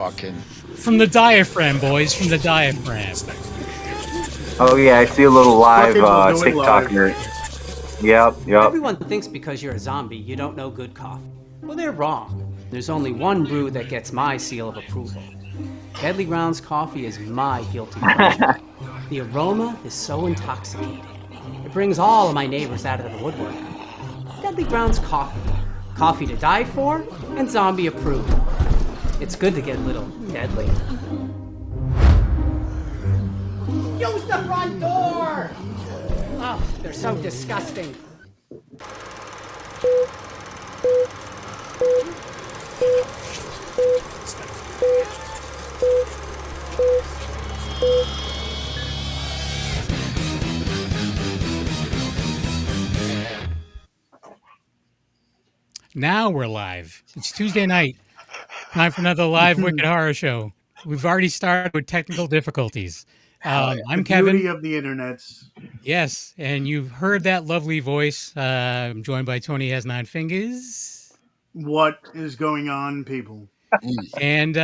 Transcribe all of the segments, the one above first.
Fucking. From the diaphragm, boys. From the diaphragm. Oh yeah, I see a little live Fucking TikToker. Yep. Everyone thinks because you're a zombie, you don't know good coffee. Well, they're wrong. There's only one brew that gets my seal of approval. Deadly Grounds coffee is my guilty pleasure. The aroma is so intoxicating. It brings all of my neighbors out of the woodwork. Deadly Grounds coffee. Coffee to die for and zombie approved. It's good to get a little deadly. Use the front door! Oh, they're so disgusting. Now we're live. It's Tuesday night. Time for another live Wicked Horror Show. We've already started with technical difficulties. I'm Kevin. Beauty of the internet. Yes, and you've heard that lovely voice. I'm joined by Tony Has Nine Fingers. What is going on, people? And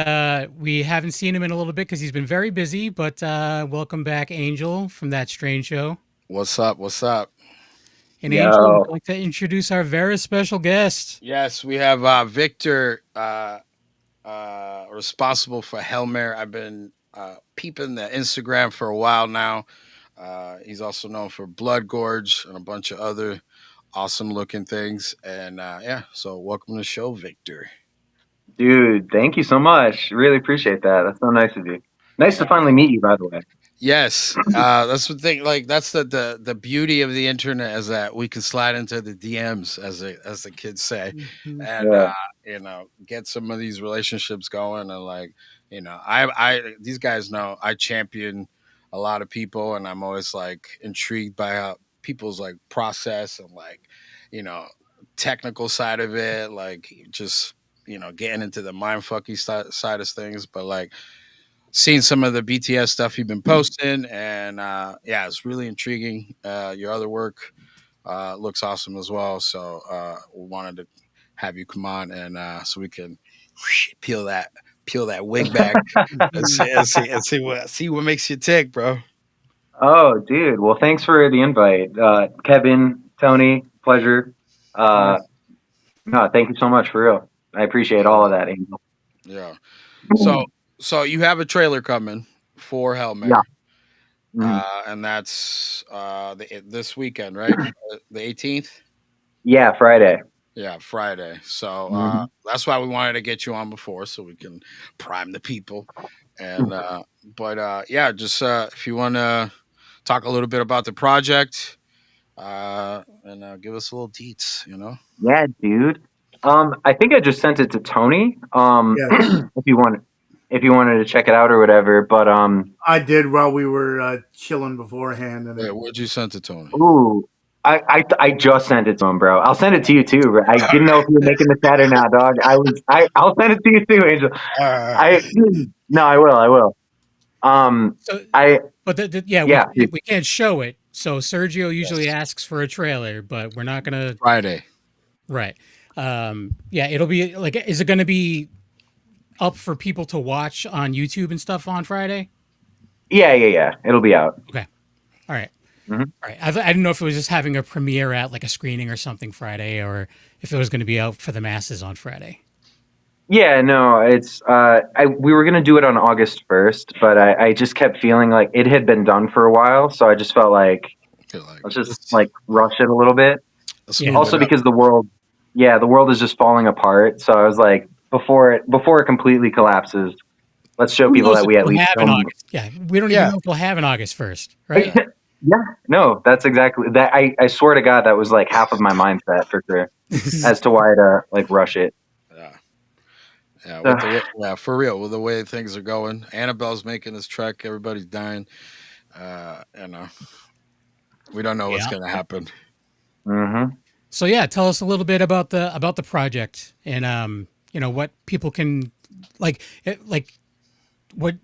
we haven't seen him in a little bit because he's been very busy, but welcome back, Angel, from That Strange Show. What's up? What's up? And Angel, I'd like to introduce our very special guest. Yes, we have Victor, responsible for HELLMARE. I've been peeping the Instagram for a while now. He's also known for Blood Gorge and a bunch of other awesome looking things. And so welcome to the show, Victor. Dude, thank you so much. Really appreciate that. That's so nice of you. Nice to finally meet you, by the way. Yes, that's the thing. Like that's the beauty of the internet is that we can slide into the DMs, as the kids say, and get some of these relationships going. And I these guys know I champion a lot of people, and I'm always like intrigued by how people's like process and technical side of it, like just getting into the mindfucky side of things, but like. Seen some of the BTS stuff you've been posting, and it's really intriguing. Your other work looks awesome as well. So we wanted to have you come on, and so we can peel that wig back and see what makes you tick, bro. Oh, dude. Well, thanks for the invite, Kevin, Tony. Pleasure. No, thank you so much for real. I appreciate all of that, Angel. Yeah. So you have a trailer coming for HELLMARE, and that's this weekend, right? The 18th. Yeah, Friday. Yeah, Friday. So that's why we wanted to get you on before, so we can prime the people. And just if you want to talk a little bit about the project, and give us a little deets, Yeah, dude. I think I just sent it to Tony. If you wanted to check it out or whatever, but I did while we were chilling beforehand. And what'd you send to Tony? Ooh, I just sent it to him, bro. I'll send it to you too. Bro. I didn't know if you were making the chat or not, dog. I'll send it to you too, Angel. I will. We can't show it. So Sergio usually asks for a trailer, but we're not gonna Friday. Right. It'll be like, is it going to be up for people to watch on YouTube and stuff on Friday? Yeah. It'll be out. Okay. All right. Mm-hmm. All right. I didn't know if it was just having a premiere at like a screening or something Friday, or if it was going to be out for the masses on Friday. Yeah, no, it's we were gonna do it on August 1st, but I just kept feeling like it had been done for a while, so I just felt like let's just like rush it a little bit. Also, because the world is just falling apart, so I was like, before it completely collapses, let's show people that we at least have in August. Yeah, we don't even know if we'll have an August 1st, right? Yeah, no, that's exactly that. I swear to God, that was like half of my mindset for sure, as to why to like rush it. Yeah, for real. With the way things are going, Annabelle's making this trek. Everybody's dying. We don't know what's going to happen. Mm-hmm. So tell us a little bit about the project, and what people can like what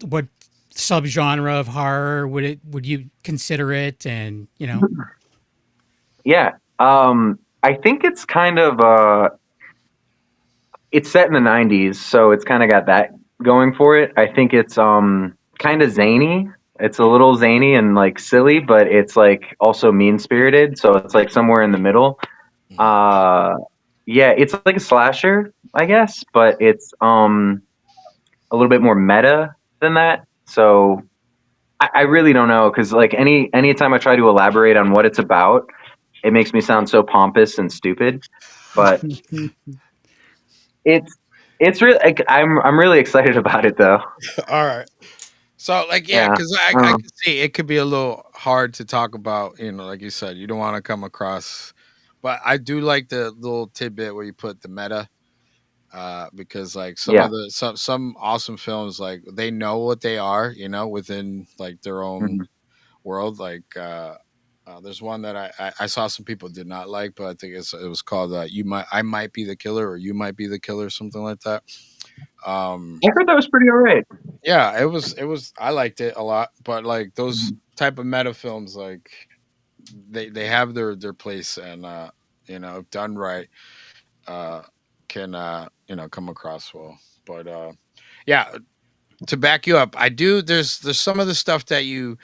subgenre of horror would you consider it, and Yeah, I think it's kind of it's set in the 90s, so it's kind of got that going for it. I think it's kind of zany. It's a little zany and like silly, but it's like also mean spirited. So it's like somewhere in the middle. Yeah, it's like a slasher, I guess, but it's a little bit more meta than that. So I really don't know, because like anytime I try to elaborate on what it's about, it makes me sound so pompous and stupid. But it's really like, I'm really excited about it though. All right. So, like, yeah, Yeah. because I can see it could be a little hard to talk about. Like you said, you don't want to come across, but I do like the little tidbit where you put the meta, because like Yeah. some awesome films, like they know what they are, within like their own Mhm. world. Like, there's one that I saw some people did not like, but I think it was called I might be the killer, or you might be the killer, something like that. I heard that was pretty alright. Yeah, it was I liked it a lot, but like those Mhm. type of meta films, like they have their place, and if done right, uh can come across well. But yeah, to back you up, I do. There's some of the stuff that you've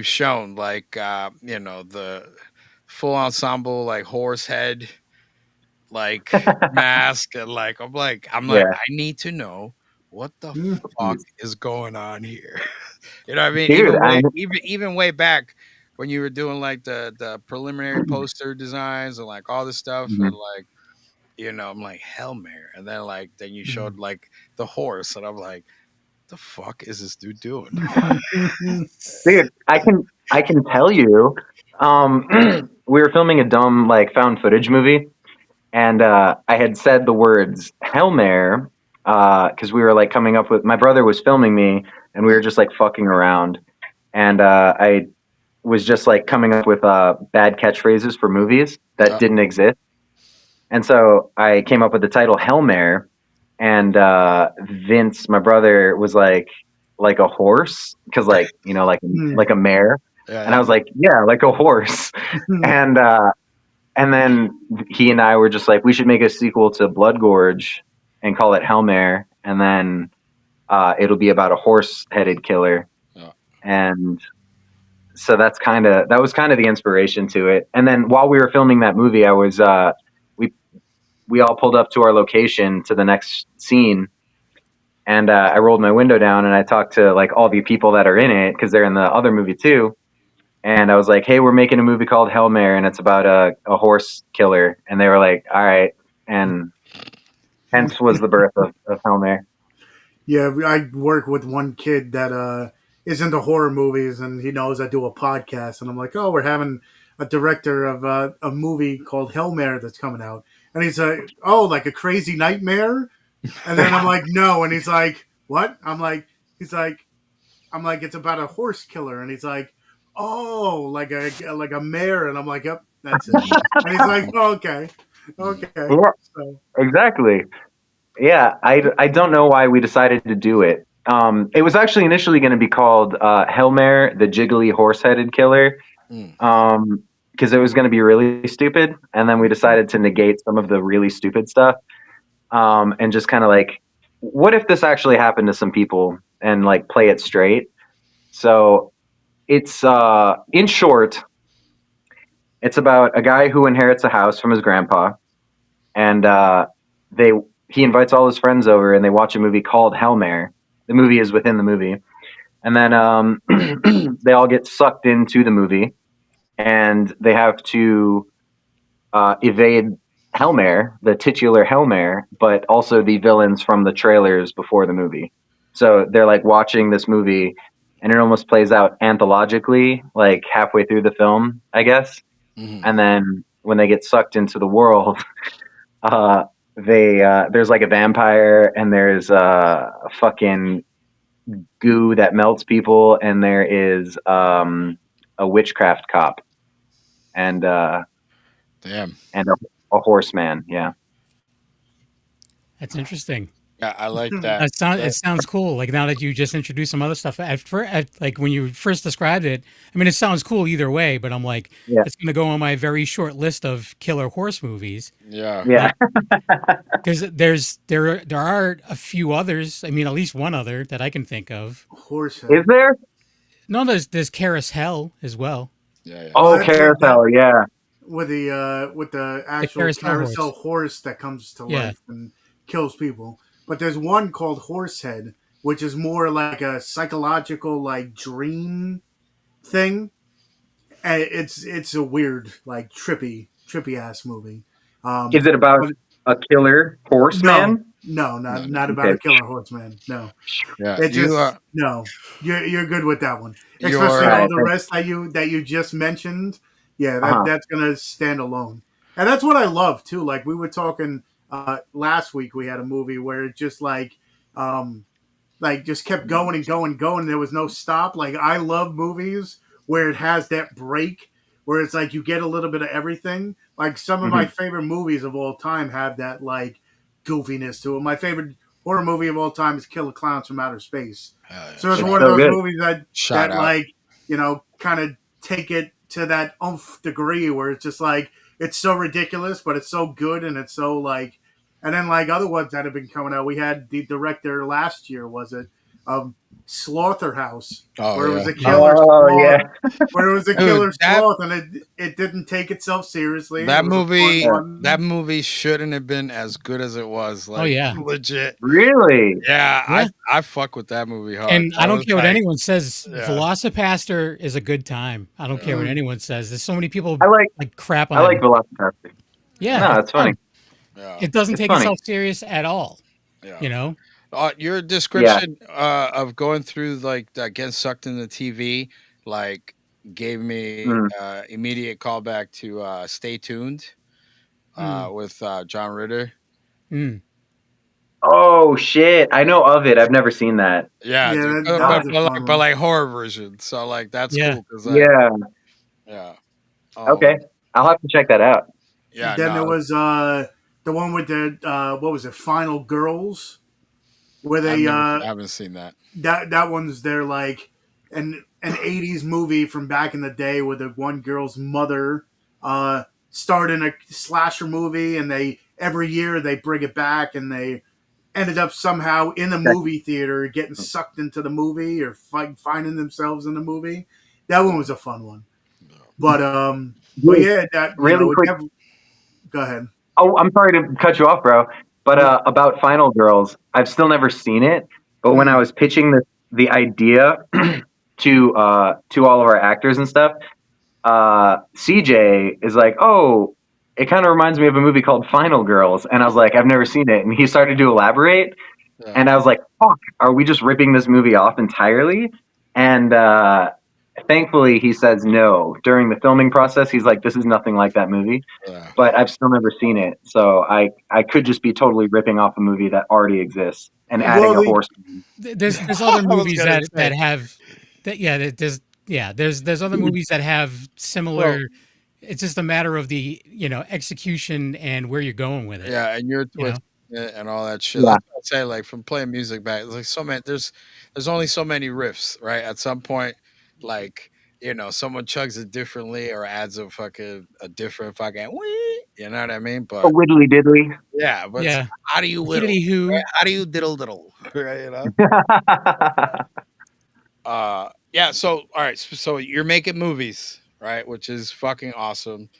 shown, like the full ensemble, like horse head, like mask, and like I'm like Yeah. I need to know what the fuck Jeez. is going on here. You know what I mean? Dude, Even way back when you were doing like the preliminary poster designs and like all this stuff, and Mhm. like I'm like HELLMARE, and then you showed like the horse, and I'm like, the fuck is this dude doing? Dude, I can tell you, we were filming a dumb like found footage movie, and I had said the words "HELLMARE" because we were like coming up with. My brother was filming me, and we were just like fucking around, and I was just like coming up with bad catchphrases for movies that didn't exist, and so I came up with the title "HELLMARE," and Vince, my brother, was like a horse, because like a mare, Yeah, and I yeah. was like, yeah, like a horse, and then he and I were just like, we should make a sequel to Blood Gorge and call it HELLMARE, and then it'll be about a horse-headed killer, Yeah. and so that was kind of the inspiration to it. And then while we were filming that movie, we all pulled up to our location to the next scene, and I rolled my window down and I talked to like all the people that are in it, because they're in the other movie too. And I was like, "Hey, we're making a movie called HELLMARE, and it's about a horse killer." And they were like, "All right," and hence was the birth of HELLMARE. Yeah, I work with one kid that is into horror movies, and he knows I do a podcast. And I'm like, "Oh, we're having a director of a movie called HELLMARE that's coming out," and he's like, "Oh, like a crazy nightmare?" And then I'm like, "No," and he's like, "What?" I'm like, "It's about a horse killer," and he's like, "Oh, like a mare," and I'm like, "Yep, that's it." And he's like, "Oh, okay, okay." Yeah, So exactly. Yeah, I don't know why we decided to do it. It was actually initially going to be called HELLMARE, the Jiggly Horse-Headed Killer, Mm. because it was going to be really stupid, and then we decided to negate some of the really stupid stuff, and just kind of like, what if this actually happened to some people, and like play it straight. So it's in short, it's about a guy who inherits a house from his grandpa, and they he invites all his friends over, and they watch a movie called HELLMARE. The movie is within the movie, and then they all get sucked into the movie, and they have to evade HELLMARE, the titular HELLMARE, but also the villains from the trailers before the movie. So they're like watching this movie, and it almost plays out anthologically, like halfway through the film, I guess. Mhm. And then when they get sucked into the world, they there's like a vampire, and there's a fucking goo that melts people, and there is a witchcraft cop, and Damn. a horseman. Yeah. That's interesting. Yeah, I like that. It sounds cool. Like now that you just introduced some other stuff, like when you first described it, I mean, it sounds cool either way. But I'm like, Yeah. it's going to go on my very short list of killer horse movies. Yeah. Because there are a few others. I mean, at least one other that I can think of. Horsehead. Is there? No, there's Carousel as well. Yeah. Oh, Carousel, yeah. With the actual carousel horse that comes to life and kills people. But there's one called Horsehead, which is more like a psychological like dream thing. And it's a weird, like trippy ass movie. Is it about a killer horseman? No, not about a killer horseman. No. Yeah. It just no. You're good with that one. Especially all the rest that you just mentioned. Yeah, that's gonna stand alone. And that's what I love too. Like we were talking last week, we had a movie where it just like just kept going and going and going. There was no stop. Like I love movies where it has that break where it's like you get a little bit of everything. Like some of my favorite movies of all time have that like goofiness to it. My favorite horror movie of all time is Killer Clowns from Outer Space. So it's one of those movies that like, you know, kind of take it to that degree where it's just like it's so ridiculous, but it's so good and it's so like. And then like other ones that have been coming out, we had the director last year, was it? Slaughterhouse, where it was a killer sloth, where it was a killer sloth, and it didn't take itself seriously. That movie shouldn't have been as good as it was. Like, legit. Really? Yeah. I fuck with that movie hard. And I don't care what anyone says. Velocipaster is a good time. I don't care what anyone says. There's so many people like crap on. I like Velocipaster. Yeah, no, it's funny. Yeah. It doesn't take itself serious at all. Yeah. You know. Your description of going through like getting sucked into TV, like gave me immediate callback to Stay Tuned with John Ritter. Oh shit! I know of it. I've never seen that. Yeah, but like horror version. So like that's cool. Yeah. Okay, I'll have to check that out. Yeah. Then there was the one with the what was it? Final Girls. Where they I haven't seen that. That one's their like an 80s movie from back in the day where the one girl's mother starred in a slasher movie, and every year they bring it back, and they ended up somehow in the movie theater getting sucked into the movie or finding themselves in the movie. That one was a fun one. But yeah, that really quick. Go ahead. Oh, I'm sorry to cut you off, bro. But about Final Girls, I've still never seen it. But when I was pitching the idea to all of our actors and stuff, CJ is like, "Oh, it kind of reminds me of a movie called Final Girls," and I was like, "I've never seen it." And he started to elaborate, and I was like, "Fuck, are we just ripping this movie off entirely?" And thankfully, he says no. During the filming process, he's like, "This is nothing like that movie," but I've still never seen it, so I could just be totally ripping off a movie that already exists and adding a horse. There's other movies that have that. There's other movies that have similar. Well, it's just a matter of the execution and where you're going with it. Yeah, and your twist and all that shit. I'd say like from playing music back, like so many. There's only so many riffs, right? At some point. Like, someone chugs it differently or adds a different fucking wee, you know what I mean? But a widdly diddly. Yeah, but how do you whittle? Right? How do you diddle diddle? Right, so all right, so you're making movies, right? Which is fucking awesome.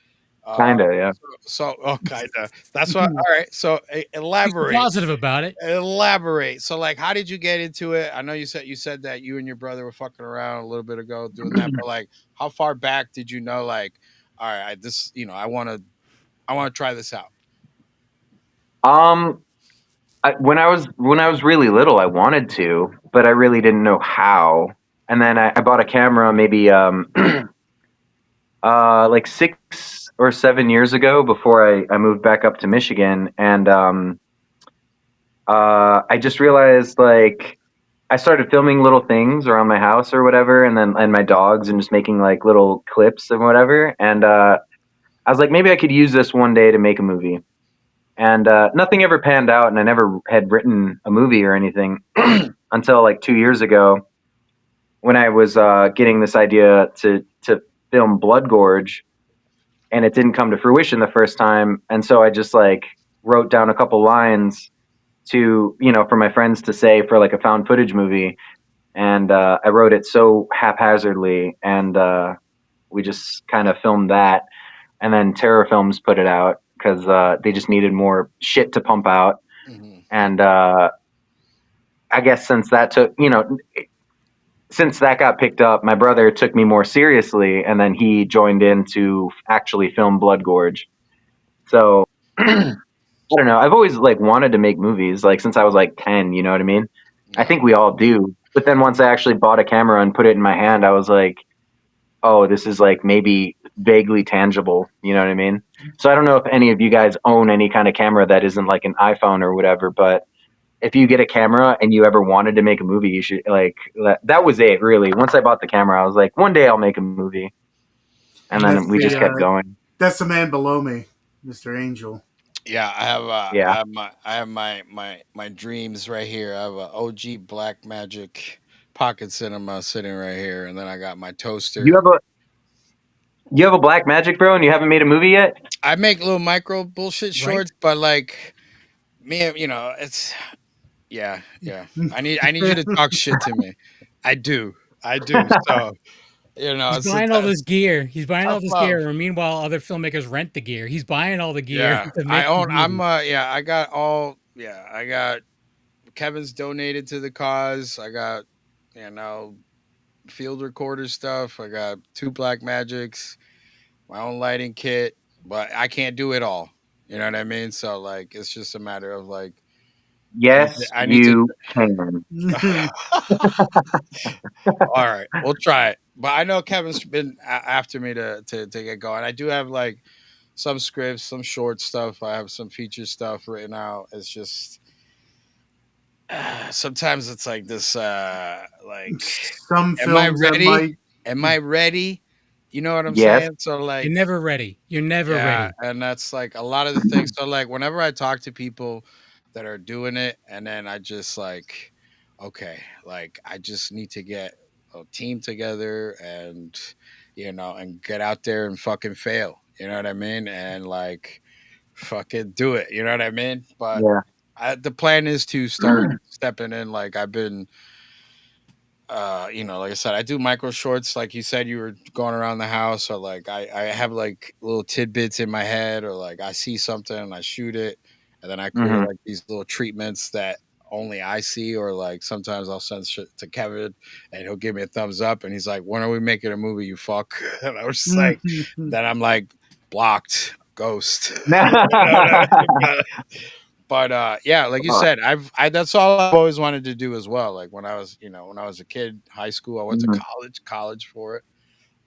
Kinda, yeah. So kinda. That's what. All right. So elaborate. Be positive about it. Elaborate. So, like, how did you get into it? I know you said that you and your brother were fucking around a little bit ago doing that, but like, how far back did you know? Like, all right, I want to try this out. When I was really little, I wanted to, but I really didn't know how. And then I bought a camera, maybe like 6 or 7 years ago before I moved back up to Michigan. And I just realized, like, I started filming little things around my house or whatever, and my dogs, and just making like little clips and whatever. And I was like, maybe I could use this one day to make a movie. and nothing ever panned out, and I never had written a movie or anything until like 2 years ago when I was getting this idea to film Blood Gorge, and it didn't come to fruition the first time, and so I just like wrote down a couple lines to, you know, for my friends to say for like a found footage movie, and I wrote it so haphazardly, and we just kind of filmed that, and then Terror Films put it out because they just needed more shit to pump out, and I guess since that took, you know, since that got picked up, my brother took me more seriously, and then he joined in to actually film Blood Gorge. So I don't know. I've always like wanted to make movies, like since I was like 10. You know what I mean? I think we all do. But then once I actually bought a camera and put it in my hand, I was like, oh, this is like maybe vaguely tangible. You know what I mean? So I don't know if any of you guys own any kind of camera that isn't like an iPhone or whatever, but if you get a camera and you ever wanted to make a movie, you should like that was it really. Once I bought the camera, I was like, one day I'll make a movie. And then we just kept going. That's the man below me, Mr. Angel. Yeah, I have my dreams right here. I have a OG Black Magic pocket cinema sitting right here, and then I got my toaster. You have a Black Magic, bro, and you haven't made a movie yet? I make little micro bullshit shorts, but like me, you know, it's yeah. I need you to talk shit to me. I do. So you know, he's buying all this gear. He's buying all this gear, and meanwhile, other filmmakers rent the gear. He's buying all the gear. Yeah, I own. I got all. Yeah, I got. Kevin's donated to the cause. I got, you know, field recorder stuff. I got 2 Black Magics, my own lighting kit, but I can't do it all. You know what I mean? So like, it's just a matter of like. Yes, I need you can. All right, we'll try it. But I know Kevin's been after me to get going. I do have like some scripts, some short stuff. I have some feature stuff written out. It's just sometimes it's like this. Like, some am I films ready? Am I ready? You know what I'm Yes. saying? So like, You're never ready. You're never ready. and that's like a lot of the things. So like, whenever I talk to people that are doing it, and then I just like, okay, like I just need to get a team together and you know and get out there and fucking fail. You know what I mean? And like fucking do it. You know what I mean? But Yeah. the plan is to start stepping in. Like I've been. You know, like I said, I do micro shorts. Like you said, you were going around the house, or like I have like little tidbits in my head, or like I see something and I shoot it, and then I create like these little treatments that only I see, or like sometimes I'll send shit to Kevin and he'll give me a thumbs up, and he's like, "When are we making a movie? You fuck?" And I was just like, then I'm like, blocked, ghost. You know what I mean? But yeah, like you said, that's all I've always wanted to do as well. Like when I was, you know, when I was a kid, high school, I went to college for it.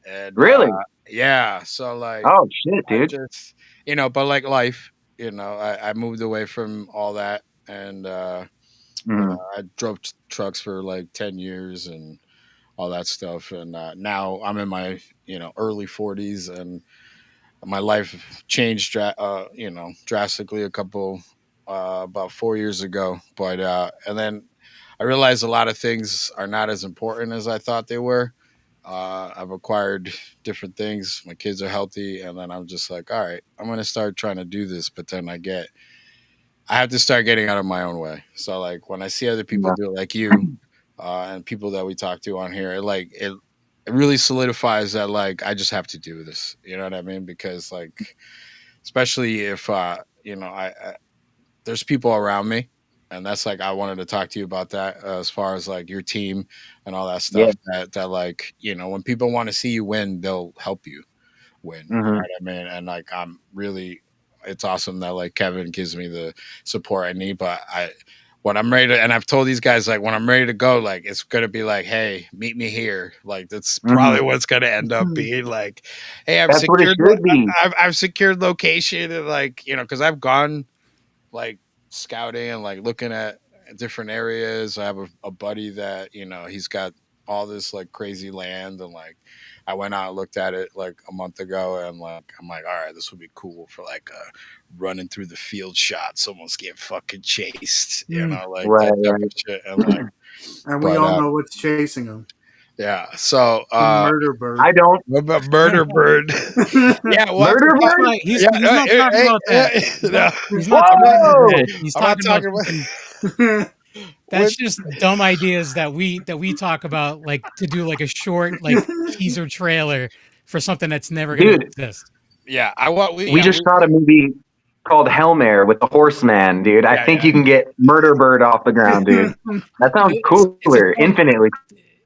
And really? Yeah. So like, oh shit, dude. Just, you know, but like life, you know, I moved away from all that, and you know, I drove trucks for like 10 years and all that stuff, and now I'm in my, you know, early 40s, and my life changed, you know, drastically a couple about 4 years ago. But and then I realized a lot of things are not as important as I thought they were. I've acquired different things. My kids are healthy, and then I'm just like, all right, I'm gonna start trying to do this. But then I have to start getting out of my own way. So like when I see other people do it, like you, and people that we talk to on here, it really solidifies that like I just have to do this. You know what I mean? Because like, especially if you know, I there's people around me, and that's like I wanted to talk to you about that as far as like your team and all that stuff. That like, you know, when people want to see you win, they'll help you win. You know what I mean? And like it's awesome that like Kevin gives me the support I need. But when I'm ready to, and I've told these guys like when I'm ready to go, like it's gonna be like, hey, meet me here. Like that's probably what's gonna end up being like, hey, I've secured location, and like, you know, because I've gone like scouting and like looking at different areas. I have a buddy that, you know, he's got all this like crazy land, and like I went out and looked at it like a month ago, and like I'm like, all right, this would be cool for like running through the field shots, almost get fucking chased, you know, like Right, that type right. of shit, and like, And we all know what's chasing him. yeah. So Murder Bird. I don't. what about Murder Bird? Yeah, we'll have to Murder talk- Bird? He's yeah, not talking about that. no. He's not Whoa! talking about that. He's I'm not talking about talking something. That's With- just dumb ideas that we talk about, like to do like a short like teaser trailer for something that's never going to Dude. exist. Yeah, I want. We just shot a movie called HELLMARE with the Horseman, dude. I think you can get Murder Bird off the ground, dude. That sounds cooler, infinitely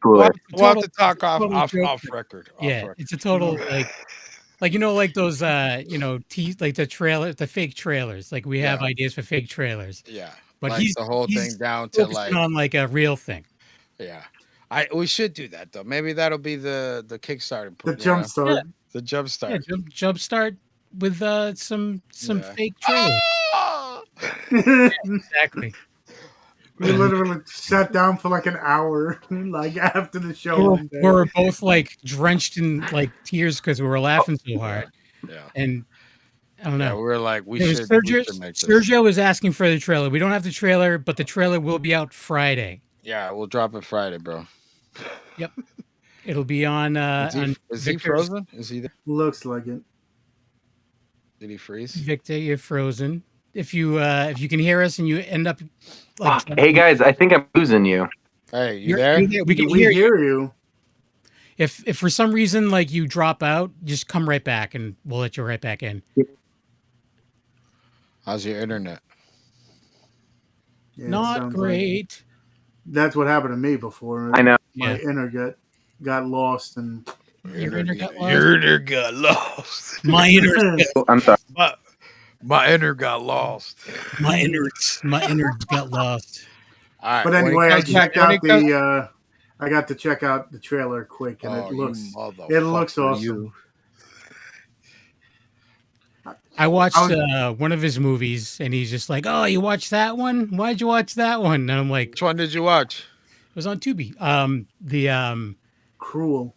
cooler. We'll have to talk total off joke. record. Yeah, it's a total like you know, like those like the trailer, the fake trailers. Like we have ideas for fake trailers. Yeah, But like he's the whole he's thing down to focusing on like a real thing. yeah. We should do that though. Maybe that'll be the Kickstarter. The jump start. The jump start. Yeah, jump start with some Yeah. fake trailers. Ah! Exactly. We literally sat down for like an hour, like after the show. We one day. were both like drenched in like tears because we were laughing so hard. Yeah. And I don't Yeah, know. we were like, we It was should make this. Sergio was asking for the trailer. We don't have the trailer, but the trailer will be out Friday. Yeah, we'll drop it Friday, bro. Yep. It'll be on Is he Victor's- frozen? Is he there? Looks like it. Did he freeze? Victor, you're frozen. If you can hear us and you end up like Hey guys, I think I'm losing you. Hey, you you're- there? you're there. We can We hear you. hear you. If for some reason like you drop out, just come right back and we'll let you right back in. How's your internet? Yeah, it Not sounds great. That's what happened to me before. I know. My Yeah. internet got lost and Your internet got lost? Your internet got lost. My internet, I'm sorry. My internet got lost. my internet got lost. All right. But when it anyway, I comes- checked when out it comes- the. I got to check out the trailer quick, and Oh, it you looks motherfucker, awesome. you. I watched one of his movies, and he's just like, "Oh, you watched that one? Why'd you watch that one?" And I'm like, Which one did you watch? "It was on Tubi." Cruel.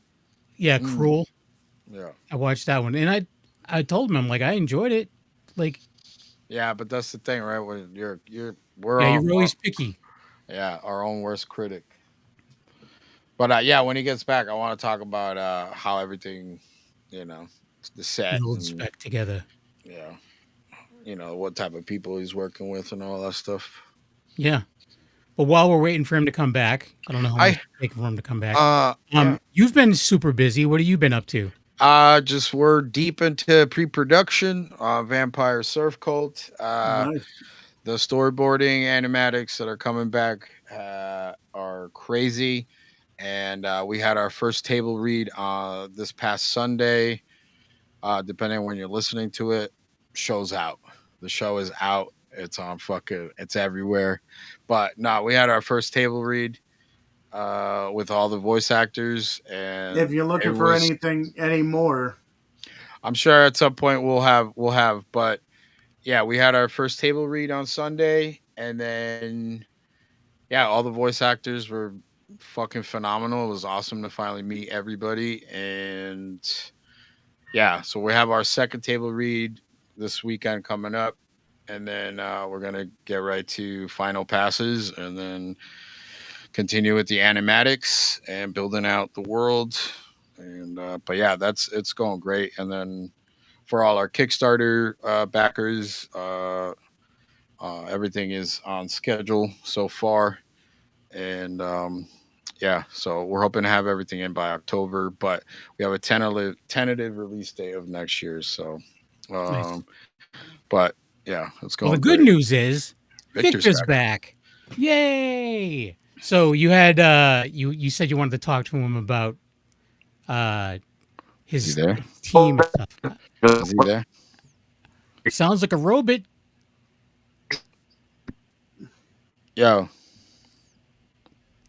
Cruel. Yeah. I watched that one, and I told him, I'm like, I enjoyed it. Like, Yeah, but that's the thing, right? We're you're all, always picky. our own worst critic. But when he gets back, I want to talk about how everything, the set, Builds and, back together. what type of people he's working with and all that stuff. Yeah. But while we're waiting for him to come back, I don't know how long it's taking for him to come back. You've been super busy. What have you been up to? We're deep into pre-production. Vampire Surf Cult. Nice. The storyboarding animatics that are coming back are crazy, and we had our first table read this past Sunday. Depending on when you're listening to it, show's out. The show is out. It's on it's everywhere. But no, we had our first table read with all the voice actors, and If you're looking for anything anymore, I'm sure at some point we'll have. But yeah, we had our first table read on Sunday, and then all the voice actors were fucking phenomenal. It was awesome to finally meet everybody, and so we have our second table read this weekend coming up, and then we're gonna get right to final passes, and then continue with the animatics and building out the world. And but it's going great. And then for all our Kickstarter backers, everything is on schedule so far, and so we're hoping to have everything in by October, but we have a tentative release date of next year. So Nice. But it's going Well, the good great. neis Victor's back. Yay! So you had you said you wanted to talk to him about his Is he there? team and stuff. Is he there? Sounds like a robot. Yo.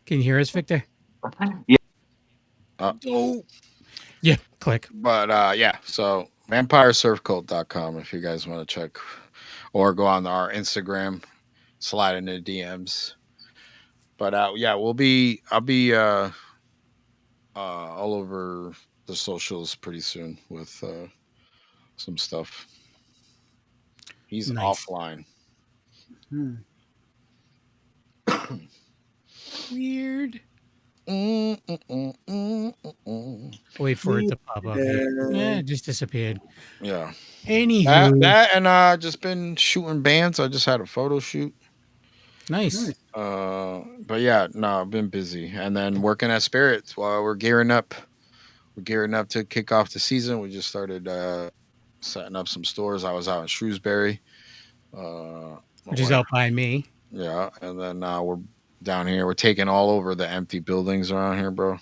Can you hear us, Victor? Yeah. Oh. Yeah, click. But so vampiresurfcult.com if you guys want to check, or go on our Instagram, slide into DMs. But I'll be all over the socials pretty soon with some stuff. He's Nice. offline. Hmm. Weird. Mm. Wait for it to pop up here. Yeah, it just disappeared. Yeah. Anywho, That and just been shooting bands. I just had a photo shoot. nice. But yeah, no, I've been busy, and then working at Spirits while we're gearing up. We're gearing up to kick off the season. We just started setting up some stores. I was out in Shrewsbury, Which is out by me. yeah, and then we're down here. We're taking all over the empty buildings around here, bro.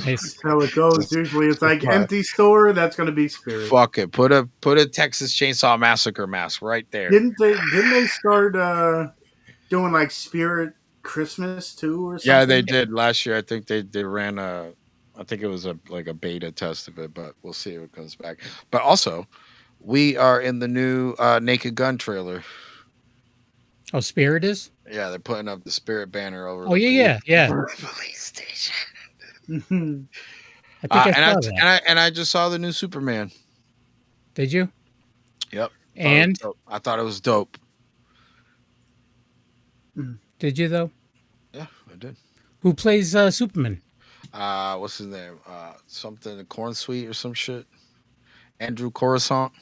Nice. That's how it goes. Usually it's like empty store, that's gonna be Spirit. Fuck it. Put a Texas Chainsaw Massacre mask right there. Didn't they start doing like Spirit Christmas too or something? Yeah, they did last year. I think they ran I think it was a beta test of it, but we'll see if it comes back. But also, we are in the new Naked Gun trailer. Oh, Spirit is? Yeah, they're putting up the Spirit banner over. Oh, yeah. Police station. I think I saw that. And I just saw the new Superman. Did you? Yep. And? I thought it was dope. Did you, though? Yeah, I did. Who plays Superman? What's his name? Something Corn Sweet or some shit. Andrew Coruscant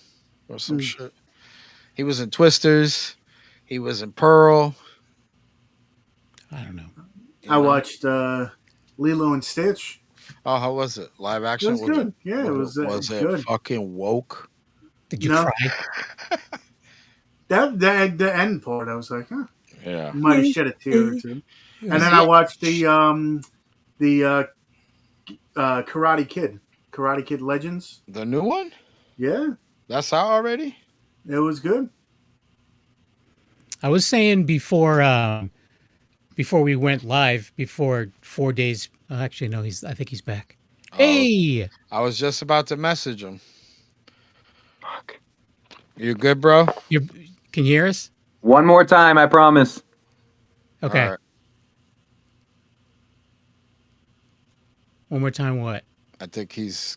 or some shit. He was in Twisters. He was in Pearl. I don't know. I watched Lilo and Stitch. Oh, how was it? Live action? It was good. Yeah, it was good. It fucking woke? Did you cry? The end part, I was like, huh. Yeah. Might have shed a tear or two. And then I watched the Karate Kid Legends. The new one? Yeah. That's out already? It was good. I was saying before we went live, before 4 days. Actually, no, I think he's back. Hey! I was just about to message him. Fuck. You good, bro? Can you hear us? One more time, I promise. Okay. Right. One more time, what? I think he's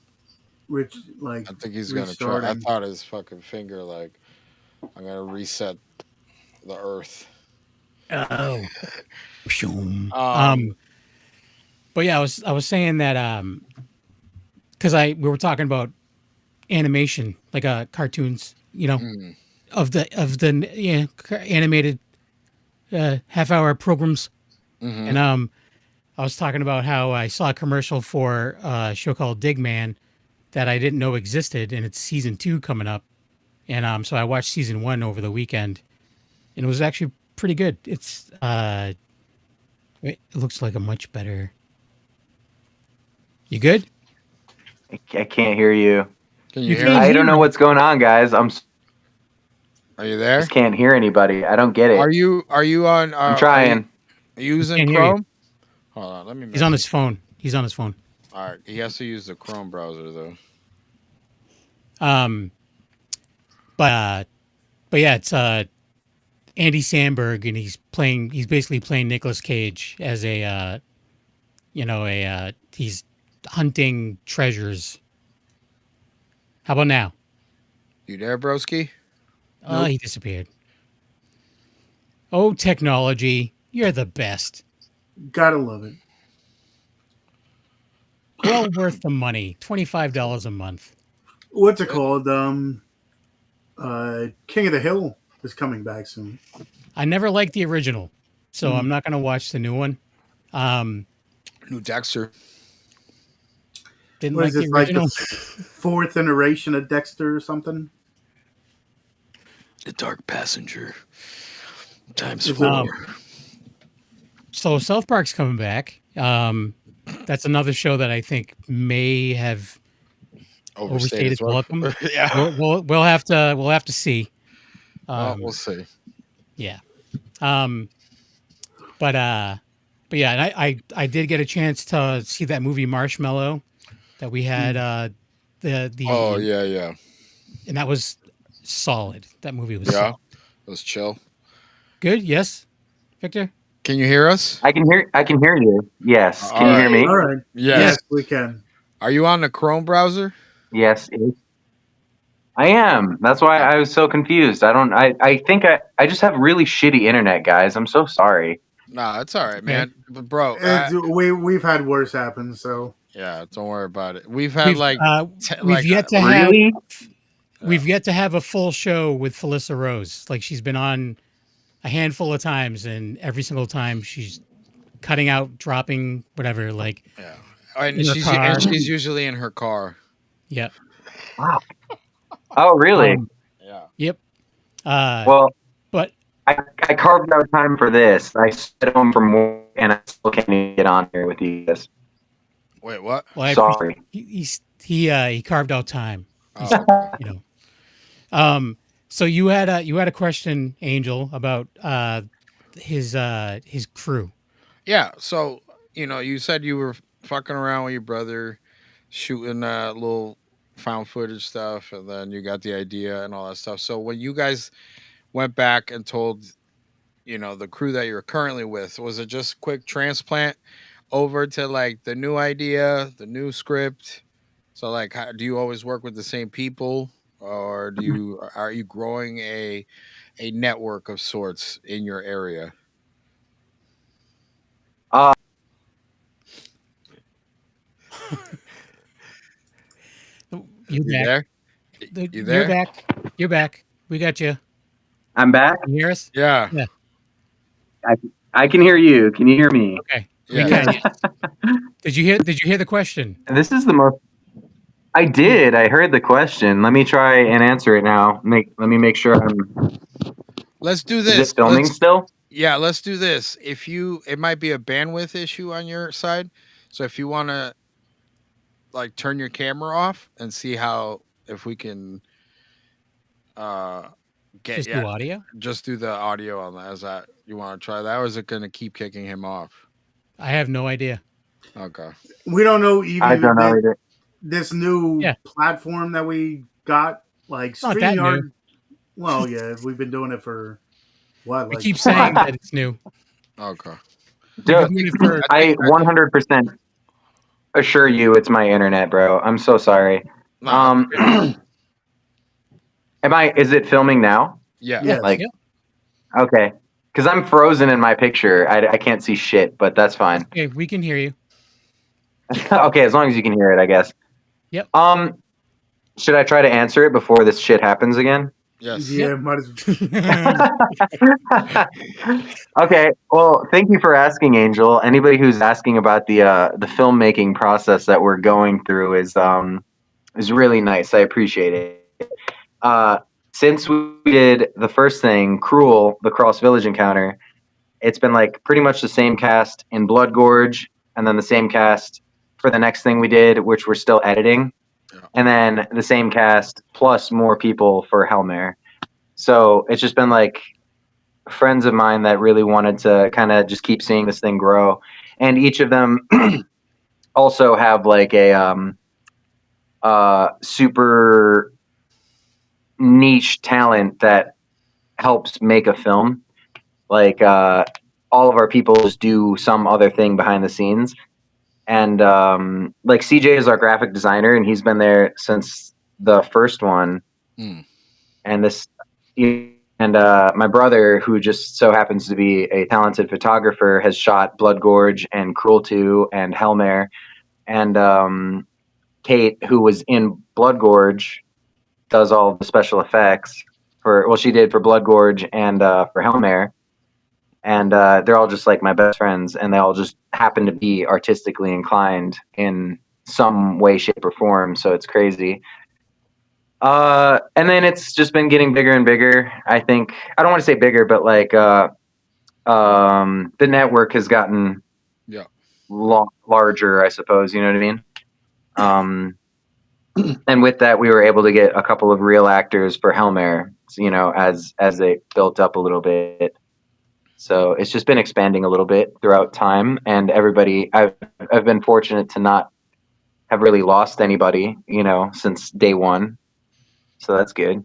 I think he's gonna try. I thought his fucking finger I'm gonna reset the earth. Oh. But yeah, I was saying that because we were talking about animation, like cartoons, of the animated half-hour programs, and I was talking about how I saw a commercial for a show called Dig Man that I didn't know existed, and it's season 2 coming up, and so I watched season 1 over the weekend, and it was actually pretty good. It looks like a much better. You good? I can't hear you. Can you hear me? I don't know what's going on, guys. Are you there? Just can't hear anybody. I don't get it. Are you on? I'm trying. Are you using Chrome? Hold on, let me. He's on his phone. All right, he has to use the Chrome browser though. But yeah, it's Andy Samberg, and he's basically playing Nicolas Cage as he's hunting treasures. How about now? You there, broski? Oh, Nope. he disappeared. Oh, technology, you're the best. Gotta love it. Well worth the money. $25 a month. What's it called? King of the Hill is coming back soon. I never liked the original, so I'm not going to watch the new one. New Dexter. Didn't What like is the this, like original. the fourth iteration of Dexter or something? The Dark Passenger. Times Is 4. So South Park's coming back. That's another show that I think may have overstayed its welcome. Yeah, we'll have to see. we'll see. Yeah. But yeah, and I did get a chance to see that movie Marshmallow that we had. Oh yeah, and that was solid. That movie was solid. It was chill. Good. Yes, Victor. Can you hear us? I can hear you. Yes. Can you hear me? All right. Yes, we can. Are you on the Chrome browser? Yes. I am. That's why I was so confused. I think I just have really shitty internet, guys. I'm so sorry. Nah, it's all right, man. But bro, We've had worse happen, so yeah, don't worry about it. We've had we've yet to really? we've yet to have a full show with Felissa Rose. Like she's been on a handful of times, and every single time she's cutting out, dropping, whatever. Like, yeah, and she's usually in her car. Yeah. Wow. Oh, really? Yeah. Yep. Well, but I carved out time for this. I stayed home from work, and I still can't even get on here with you guys. Wait, what? Well, sorry. He carved out time. Oh. You know. So you had a question, Angel, about his crew. Yeah. So you said you were fucking around with your brother, shooting little found footage stuff, and then you got the idea and all that stuff. So when you guys went back and told the crew that you're currently with, was it just quick transplant over to like the new idea, the new script? So like, do you always work with the same people, or are you growing a network of sorts in your area? You there? You there? You're back. You're back. We got you. I'm back. Can you hear us? Yeah. Yeah. I can hear you. Can you hear me? Okay. Yeah. We can. Did you hear the question? This is the most. I did. I heard the question. Let me try and answer it now. Let me make sure I'm. Let's do this. Is it filming still? Yeah, let's do this. It might be a bandwidth issue on your side. So if you want to like turn your camera off and see if we can get do audio. Just do the audio on that. Is that you want to try that, or is it going to keep kicking him off? I have no idea. Okay. We don't know even. I don't know either. This new platform that we got, like StreamYard. Well, yeah, we've been doing it for what? We keep saying that it's new. Okay. I 100% assure you it's my internet, bro. I'm so sorry. Is it filming now? Yeah. Okay. Because I'm frozen in my picture. I can't see shit, but that's fine. Okay, we can hear you. Okay, as long as you can hear it, I guess. Yep. Should I try to answer it before this shit happens again? Yes. Yeah, might as Okay. Well, thank you for asking, Angel. Anybody who's asking about the filmmaking process that we're going through is really nice. I appreciate it. Since we did the first thing, Cruel, the Cross Village Encounter, it's been like pretty much the same cast in Blood Gorge, and then the same cast for the next thing we did, which we're still editing. And then the same cast plus more people for HELLMARE. So it's just been like friends of mine that really wanted to kind of just keep seeing this thing grow. And each of them also have like a super niche talent that helps make a film. Like all of our people just do some other thing behind the scenes. And like CJ is our graphic designer, and he's been there since the first one. And my brother, who just so happens to be a talented photographer, has shot Blood Gorge and Cruel 2 and HELLMARE. And Kate, who was in Blood Gorge, does all the special effects she did for Blood Gorge and for HELLMARE. And they're all just like my best friends, and they all just happen to be artistically inclined in some way, shape, or form. So it's crazy. And then it's just been getting bigger and bigger. I think I don't want to say bigger, but like the network has gotten larger, I suppose. You know what I mean? And with that, we were able to get a couple of real actors for HELLMARE. As they built up a little bit. So it's just been expanding a little bit throughout time, and everybody. I've been fortunate to not have really lost anybody, since day one. So that's good.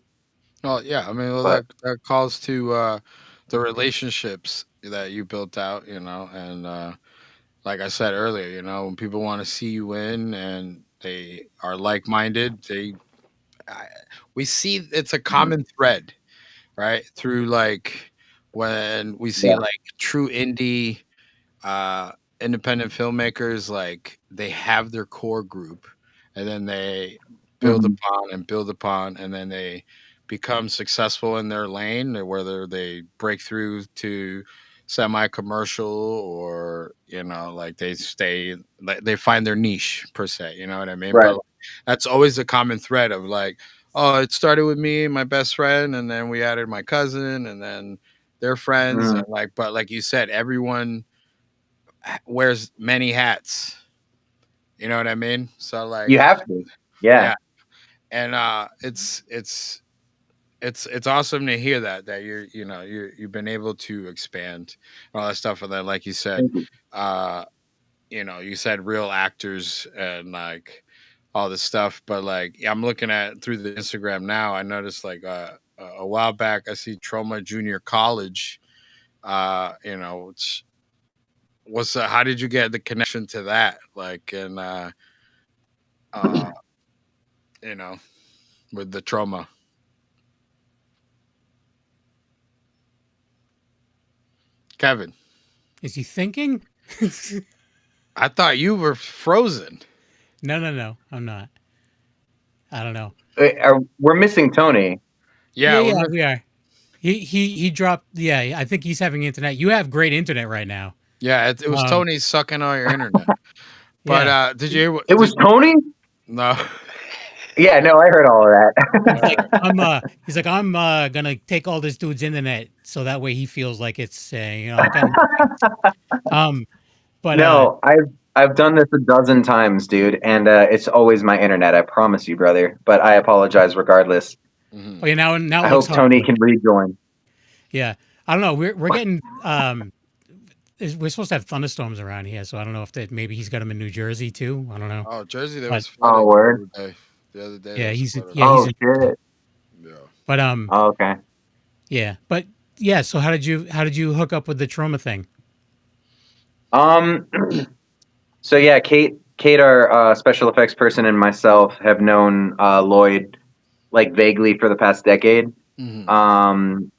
Well, yeah. I mean, that calls to the relationships that you built out, and like I said earlier, when people want to see you win and they are like-minded, I, we see it's a common thread, right? Through like when we see Yeah. like true indie uh independent filmmakers, like they have their core group and then they build Mhm. upon and build upon, and then they become successful in their lane, or whether they break through to semi-commercial, or like they stay, like they find their niche per se, you know what I mean? Right. But that's always a common thread of like, oh, it started with me and my best friend, and then we added my cousin, and then their friends, Mhm. and like, but like you said, everyone wears many hats. You know what I mean? So like, You have to. Yeah. yeah, and it's awesome to hear that you've been able to expand and all that stuff, and then like you said, Thank you. uh, you said real actors and like all this stuff, but like I'm looking at through the Instagram now, I noticed like a while back I see Trauma Junior College. Which how did you get the connection to that? Like, and uh, you know, with the trauma. Kevin, Is he thinking? I thought you were frozen. No, I'm not. I don't know. We're missing Tony. Yeah, Yeah, we are. He dropped. Yeah, I think he's having internet. You have great internet right now. yeah. It was Tony sucking all your internet. But Yeah. did you hear? It was Tony? No. Yeah, no, I heard all of that. He's like, I'm gonna take all this dude's internet so that way he feels like it's but No, I've done this a dozen times, dude, and it's always my internet. I promise you, brother. But I apologize regardless. Mhm. oh yeah, now I it hope looks Tony hard. can rejoin. Yeah, I don't know. We're getting we're supposed to have thunderstorms around here, so I don't know if that maybe he's got them in New Jersey too. I don't know. Oh, Jersey, there But- was flooding word. the other day. Yeah, there was he's flooding. Oh he's shit. Yeah. but Oh, okay. yeah, but yeah. So how did you hook up with the trauma thing? So yeah, Kate, our special effects person, and myself have known Lloyd like vaguely for the past decade. Mhm.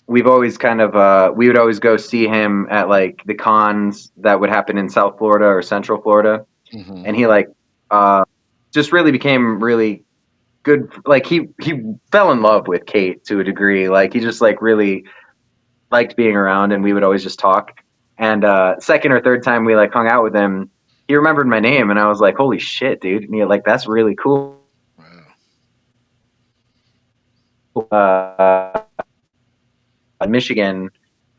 We've always kind of we would always go see him at like the cons that would happen in South Florida or Central Florida, Mhm. and he like just really became really good. Like he fell in love with Kate to a degree. Like he just like really liked being around, and we would always just talk. And second or third time we like hung out with him, he remembered my name, and I was like, "Holy shit, dude!" And he like, "That's really cool." Wow. In Michigan,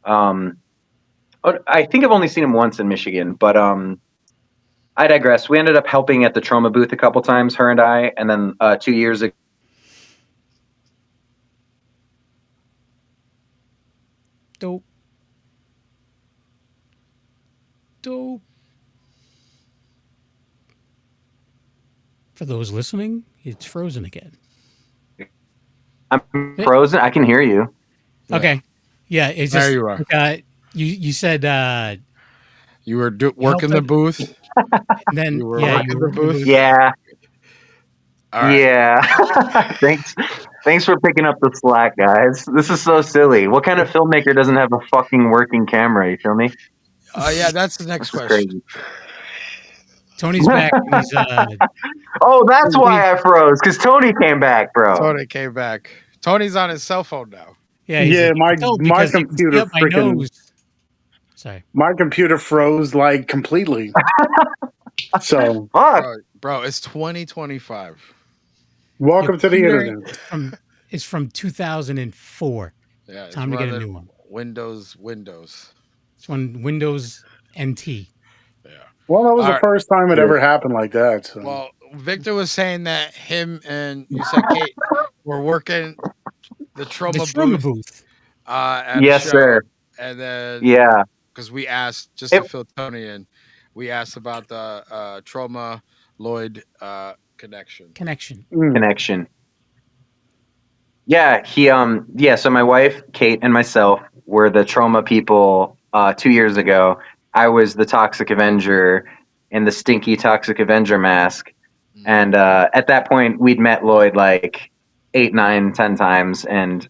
I think I've only seen him once in Michigan, but I digress. We ended up helping at the trauma booth a couple times, her and I, and then 2 years ago. Dope. For those listening, it's frozen again. I'm frozen. I can hear you. Yeah. Okay. Yeah, it's There just you are. You said You were working the booth. and then You were yeah, working you the were working the booth? booth. Yeah. All right. Yeah. Thanks for picking up the slack, guys. This is so silly. What kind of filmmaker doesn't have a fucking working camera? You feel me? Yeah, that's the next This is question. crazy. Tony's back. And he's Oh, that's why I froze, because Tony came back, bro. Tony came back. Tony's on his cell phone now. yeah, he's Yeah, like, "No, my because you can see computer up my freaking- nose." Sorry. My computer froze like completely. So Fuck. Bro, it's 2025. welcome Your to the computer internet. It's from 2004. Yeah, it's Time to get a running new one. Windows. It's on Windows NT. Yeah. Well, that was All the right. first time it ever happened like that. So. Well, Victor was saying that him and you said Kate were working the trauma booth. booth. At Yes, a show, sir. and then Yeah. because we asked just to fill Tony in, we asked about the trauma Lloyd connection. Connection. Yeah, so my wife, Kate, and myself were the trauma people 2 years ago. I was the Toxic Avenger in the stinky Toxic Avenger mask. And at that point, we'd met Lloyd like 8, 9, 10 times, and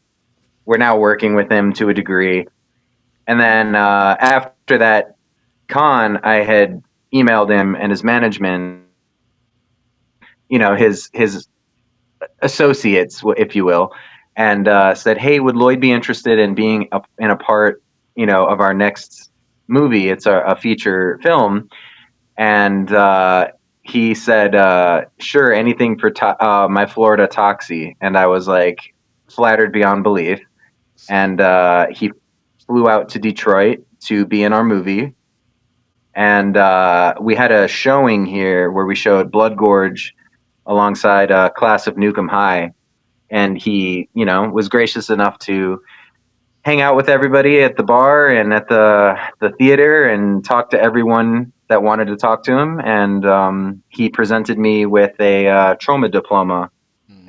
we're now working with him to a degree. And then after that con, I had emailed him and his management, his associates, if you will, and said, "Hey, would Lloyd be interested in being in a part, of our next movie? It's a feature film." And he said, "Sure, anything for my Florida Toxie." And I was like flattered beyond belief. And he flew out to Detroit to be in our movie. And we had a showing here where we showed Blood Gorge alongside a class of Newcomb High. And he, was gracious enough to hang out with everybody at the bar and at the theater and talk to everyone that wanted to talk to him. And he presented me with a trauma diploma.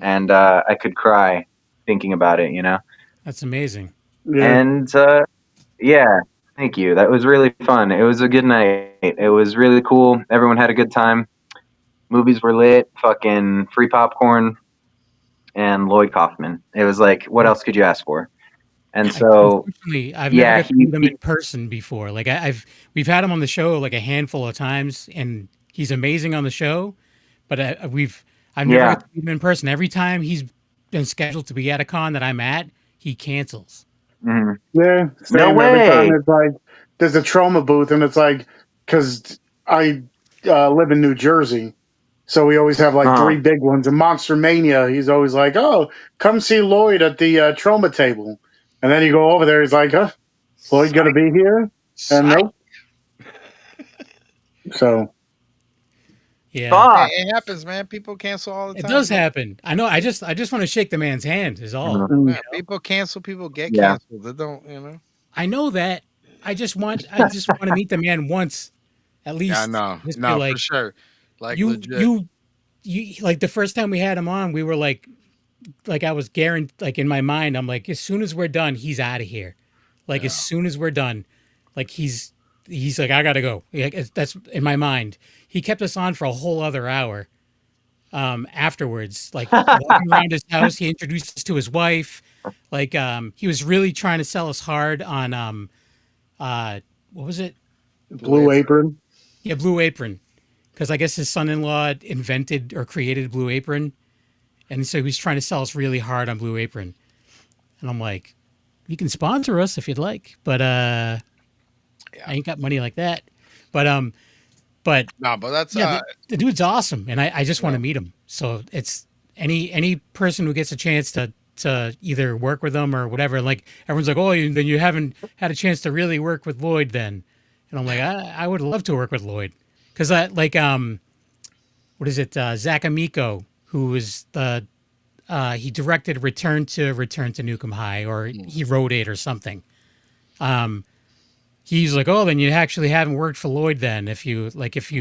And I could cry thinking about it, That's amazing. Yeah. And yeah, thank you. That was really fun. It was a good night. It was really cool. Everyone had a good time. Movies were lit. Fucking free popcorn and Lloyd Kaufman. It was like, what else could you ask for? And so, unfortunately, I've never got to meet him in person before. Like we've had him on the show like a handful of times, and he's amazing on the show. But I've never got to meet him in person. Every time he's been scheduled to be at a con that I'm at, he cancels. Mm-hmm. Yeah, same. No way. Every time it's like there's a trauma booth, and it's like because I live in New Jersey, so we always have like 3 big ones. And Monster Mania, he's always like, "Oh, come see Lloyd at the trauma table," and then you go over there, he's like, "Huh, Lloyd gonna be here?" And nope. So. Yeah, it happens, man. People cancel all the time. It does happen. I know. I just want to shake the man's hand. Is all. Yeah, people cancel. People get canceled. They don't. I know that. I just want to meet the man once, at least. Yeah, no, like, for sure. Like legit. you like the first time we had him on, we were like I was guaranteed. Like in my mind, I'm like, as soon as we're done, he's out of here. Like as soon as we're done, like he's like, I gotta go. That's in my mind. He kept us on for a whole other hour. Afterwards, like walking around his house, he introduced us to his wife. Like he was really trying to sell us hard on what was it? Blue Apron. Yeah, Blue Apron. Because I guess his son-in-law invented or created Blue Apron, and so he was trying to sell us really hard on Blue Apron. And I'm like, you can sponsor us if you'd like, but I ain't got money like that. But no, but that's the dude's awesome, and I just want to meet him. So it's any person who gets a chance to either work with them or whatever. Like everyone's like, oh, then you haven't had a chance to really work with Lloyd then. And I'm like, I would love to work with Lloyd because what is it? Zach Amico, who was he directed Return to Newcomb High, or he wrote it or something. He's like, oh, then you actually haven't worked for Lloyd then if you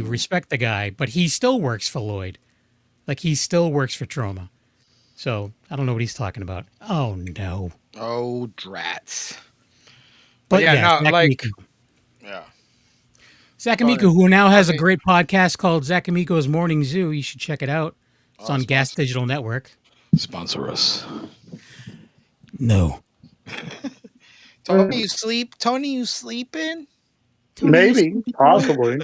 respect the guy. But he still works for Lloyd. Like he still works for Troma. So I don't know what he's talking about. Oh, no. Oh, drats. But yeah, no, Zach like, Amico. yeah. Zach Amico, who now has a great podcast called Zach Amico's Morning Zoo. You should check it out. It's on Gas Digital Network. Sponsor us. No. Tony, you sleep? Tony, you sleeping? Maybe, possibly.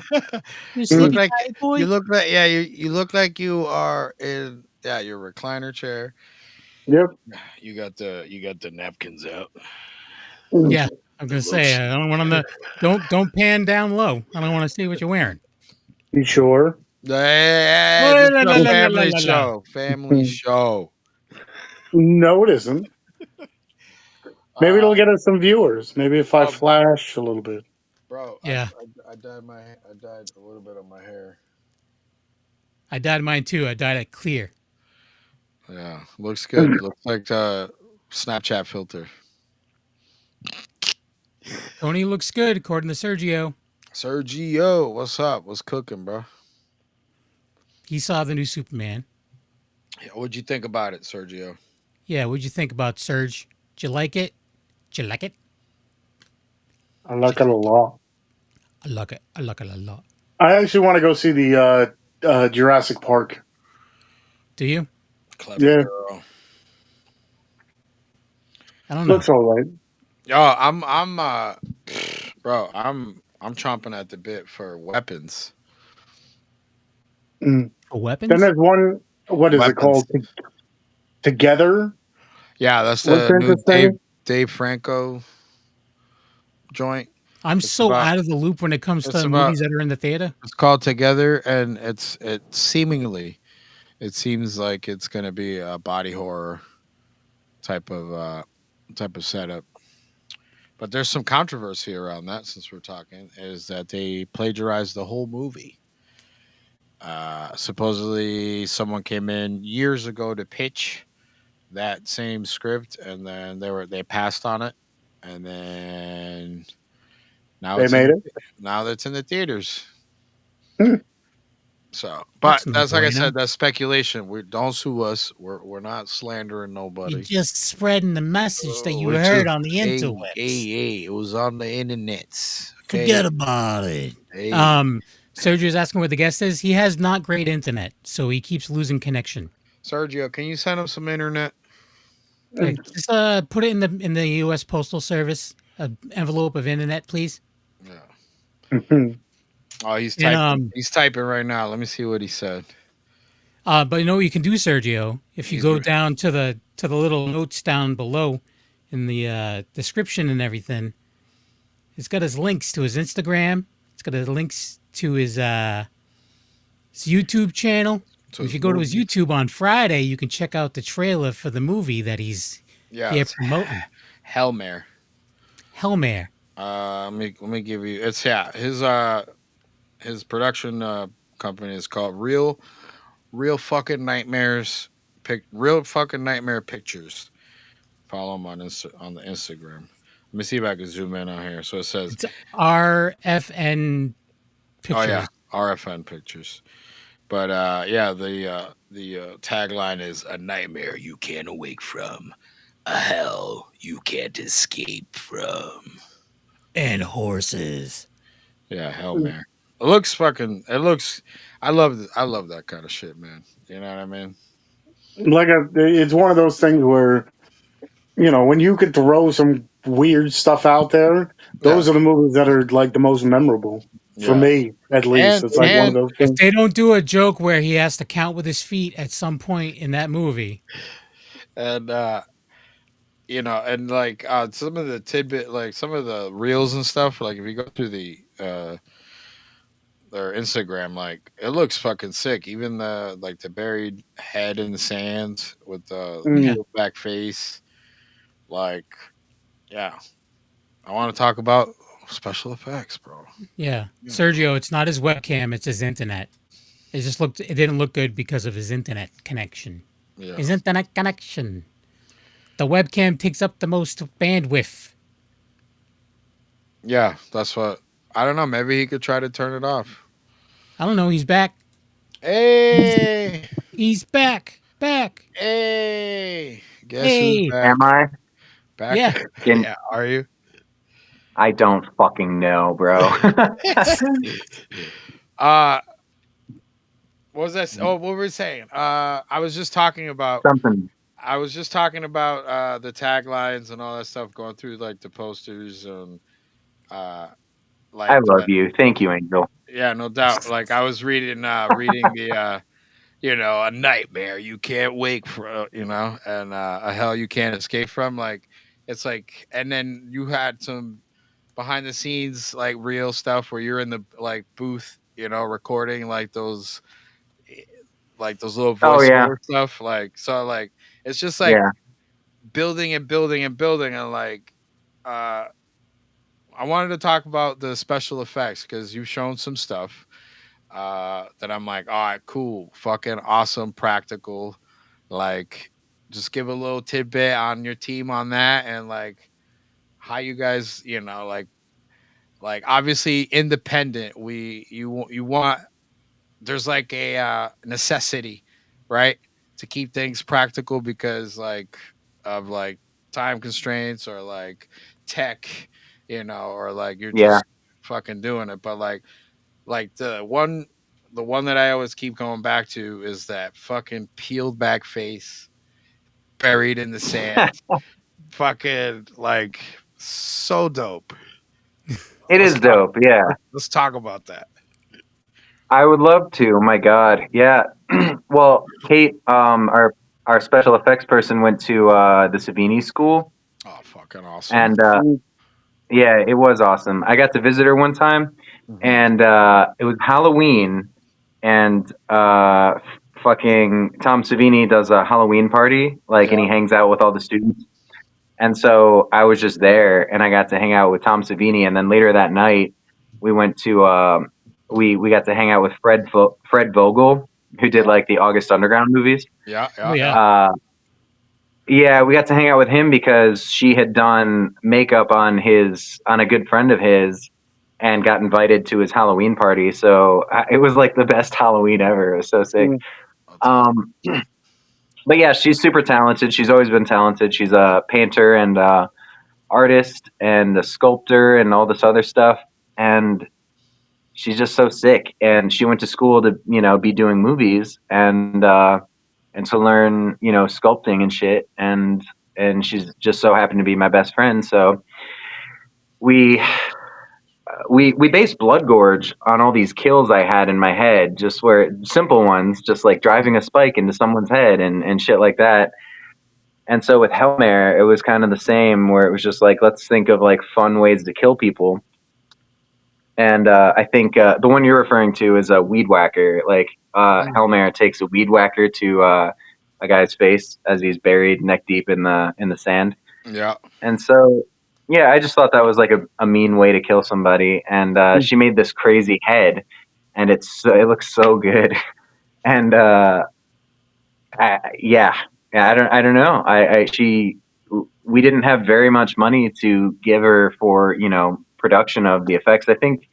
You look like you look like you are in your recliner chair. Yep. You got the napkins out. Yeah, I'm gonna say I don't want them to don't pan down low. I don't want to see what you're wearing. You sure? Hey, family show. Family show. No, it isn't. Maybe it'll get us some viewers. Maybe if I flash a little bit. Bro, yeah. I dyed a little bit of my hair. I dyed mine too. I dyed it clear. Yeah, looks good. Looks like a Snapchat filter. Tony looks good, according to Sergio. Sergio, what's up? What's cooking, bro? He saw the new Superman. Yeah, what'd you think about it, Sergio? Yeah, what'd you think about Serge? Did you like it? Did you like it? I like it a lot. I like it. I like it a lot. I actually want to go see the Jurassic Park. Do you? Clever girl. I don't know. Looks all right. Yo, bro, I'm chomping at the bit for weapons. Mm. For weapons? Then there's one. What is it called? Together. Yeah, that's the new Dave Franco joint. I'm so out of the loop when it comes to movies that are in the theater. It's called Together, and it seems like it's gonna be a body horror type of setup. But there's some controversy around that since we're talking, is that they plagiarized the whole movie. Supposedly someone came in years ago to pitch that same script, and then they passed on it, and then now it's in the theaters. So, but that's like I said, that's speculation. We don't sue us. We're not slandering nobody. You're just spreading the message that you heard on the interwebs. Hey, it was on the internets. Okay? Forget about it. Hey. Sergio's asking where the guest is. He has not great internet, so he keeps losing connection. Sergio, can you send him some internet? Just put it in the U.S. Postal Service envelope of internet, please. Yeah. Oh, he's typing. He's typing right now. Let me see what he said. But you know what you can do, Sergio? If you go down to the little notes down below in the description and everything, it's got his links to his Instagram. It's got his links to his YouTube channel. So if you go to his YouTube on Friday, you can check out the trailer for the movie that he's here promoting. HELLMARE. HELLMARE. Let me give you. It's his production company is called Real Fucking Nightmares. Real Fucking Nightmare Pictures. Follow him on the Instagram. Let me see if I can zoom in on here. So it says it's RFN Pictures. Oh yeah, RFN Pictures. But the tagline is a nightmare you can't awake from, a hell you can't escape from, and horses. Yeah, HELLMARE. It looks. I love that kind of shit, man. You know what I mean? It's one of those things where, when you could throw some weird stuff out there, those are the movies that are like the most memorable for me, at least. It's like one of those things. If they don't do a joke where he has to count with his feet at some point in that movie, and and like some of the tidbit, like some of the reels and stuff, like if you go through their Instagram, like it looks fucking sick. Even the buried head in the sand with the back face, like, yeah. I want to talk about special effects, bro. Yeah, Sergio, it's not his webcam; it's his internet. It didn't look good because of his internet connection. Yeah. His internet connection. The webcam takes up the most bandwidth. Yeah, that's what. I don't know. Maybe he could try to turn it off. I don't know. He's back. Hey! He's back. Back. Hey! Guess who's back? Am I? Back? Yeah. Yeah, are you? I don't fucking know, bro. What was that? Oh, what were we saying? I was just talking about something. I was just talking about the taglines and all that stuff, going through like the posters and like. I love you. Thank you, Angel. Yeah, no doubt. Like I was reading the a nightmare you can't wake from, and a hell you can't escape from. Like it's like, and then you had some behind the scenes like real stuff where you're in the like booth, recording like those little voiceover stuff. Like so, like it's just like building and building and building, and like I wanted to talk about the special effects because you've shown some stuff that I'm like, all right, cool, fucking awesome, practical. Like, just give a little tidbit on your team on that, and like how you guys, like obviously independent. You want there's like a necessity, right, to keep things practical because like of like time constraints or like tech or like you're Yeah. just fucking doing it. But like the one that I always keep going back to is that fucking peeled back face buried in the sand. Fucking like so dope. It Let's is talk. dope. Yeah. Let's talk about that. I would love to. My God. Yeah. Well, Kate, our special effects person went to the Savini school, Oh, fucking awesome. and yeah, it was awesome. I got to visit her one time, Mhm. and it was Halloween, and fucking Tom Savini does a Halloween party, like, and he Yeah. hangs out with all the students. And so I was just there, and I got to hang out with Tom Savini, and then later that night, we went to we got to hang out with Fred Vogel, who did like the August Underground movies. Yeah. Oh, Yeah. yeah. Yeah. Yeah, we got to hang out with him because she had done makeup on a good friend of his, and got invited to his Halloween party. So it was like the best Halloween ever. It was so sick. Um, but yeah, she's super talented. She's always been talented. She's a painter and artist and a sculptor and all this other stuff. And she's just so sick. And she went to school to, be doing movies and to learn, sculpting and shit. And she's just so happened to be my best friend. So we based Blood Gorge on all these kills I had in my head, just where simple ones, just like driving a spike into someone's head and shit like that. And so with HELLMARE, it was kind of the same, where it was just like, let's think of like fun ways to kill people. And I think the one you're referring to is a weed whacker. Like HELLMARE takes a weed whacker to a guy's face as he's buried neck deep in the sand. Yeah. And so, yeah, I just thought that was like a mean way to kill somebody. And she made this crazy head, and it looks so good. And yeah, I don't know. We didn't have very much money to give her for production of the effects. I think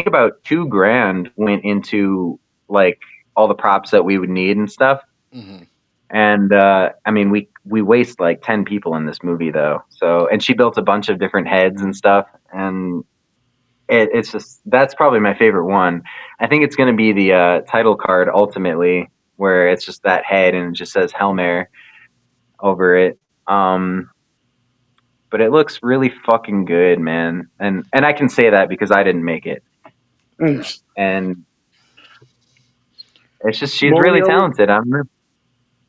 about $2,000 went into like all the props that we would need and stuff. Mm-hmm. And I mean, we waste like 10 people in this movie though. So, and she built a bunch of different heads and stuff, and it's just, that's probably my favorite one. I think it's going to be the title card ultimately, where it's just that head and it just says HELLMARE over it. But it looks really fucking good, man. And I can say that because I didn't make it. And it's just, she's really talented.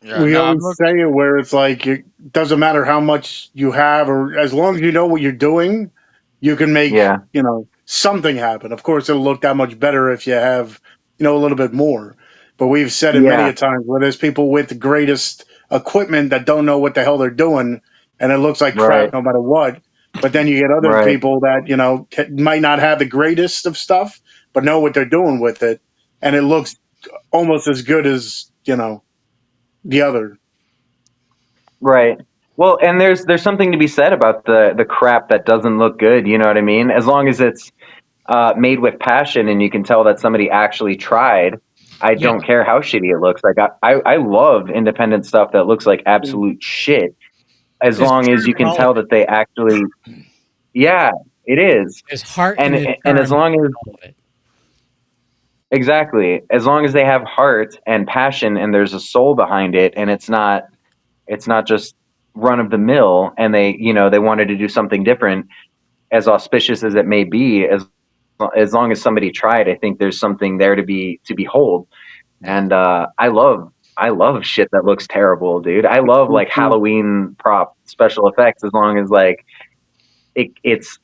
We always say it where it's like, it doesn't matter how much you have, or as long as you know what you're doing, you can make, something happen. Of course, it'll look that much better if you have, a little bit more. But we've said it many a times where there's people with the greatest equipment that don't know what the hell they're doing, and it looks like crap no matter what. But then you get other people that, might not have the greatest of stuff, but know what they're doing with it, and it looks almost as good as, the other. Right. Well, and there's something to be said about the crap that doesn't look good. You know what I mean? As long as it's made with passion and you can tell that somebody actually tried. I don't care how shitty it looks. Like I love independent stuff that looks like absolute shit, as long as you can tell that they actually. Yeah, it is. There's heart and as long as. Exactly. As long as they have heart and passion and there's a soul behind it, and it's not just run of the mill, and they wanted to do something different, as auspicious as it may be, as long as somebody tried, I think there's something there to behold. And I love shit that looks terrible, dude. I love like Halloween prop special effects, as long as like it's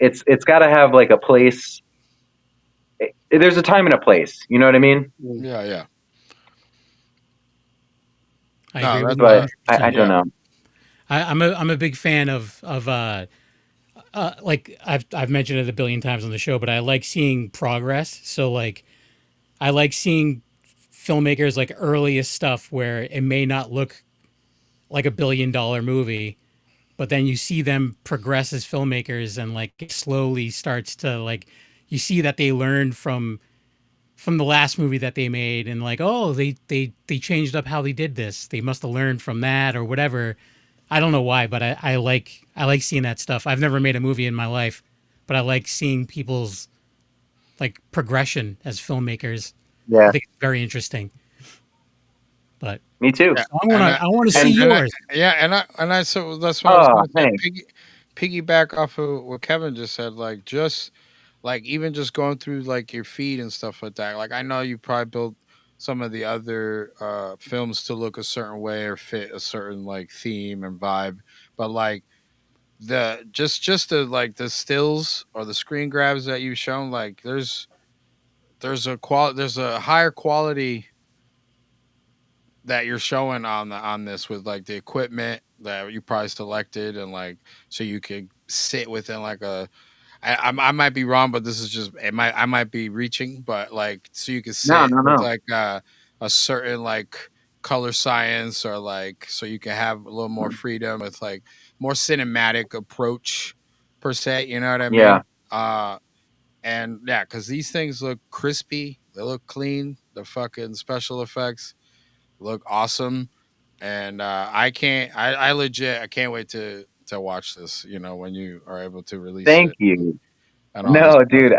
got to have like a place. There's a time and a place. You know what I mean? Yeah. I agree with but I don't know. I'm a big fan of like I've mentioned it a billion times on the show, but I like seeing progress. So like I like seeing filmmakers like earliest stuff where it may not look like $1 billion movie, but then you see them progress as filmmakers, and like it slowly starts to like, you see that they learned from the last movie that they made, and like, oh, they changed up how they did this. They must have learned from that or whatever. I don't know why, but I like seeing that stuff. I've never made a movie in my life, but I like seeing people's like progression as filmmakers. Yeah, I think it's very interesting. But me too. Yeah. so I want to see yours. So that's why I was Oh, going to say thanks. piggyback off of what Kevin just said. Like just like even just going through like your feed and stuff like that. Like I know you probably built some of the other films to look a certain way or fit a certain like theme and vibe, but like the just the like the stills or the screen grabs that you've shown, like there's a higher quality that you're showing on this with like the equipment that you probably selected and like so you could sit within like I might be wrong, but this is just I might be reaching, but like so you could No, sit no, with no. like a certain like color science or like so you can have a little more freedom with like more cinematic approach per se. You know what I Yeah. mean? And yeah, because these things look crispy, they look clean. The fucking special effects look awesome, and I legit I can't wait to watch this. You know when you are able to release Thank it you. and all this No, stuff. dude,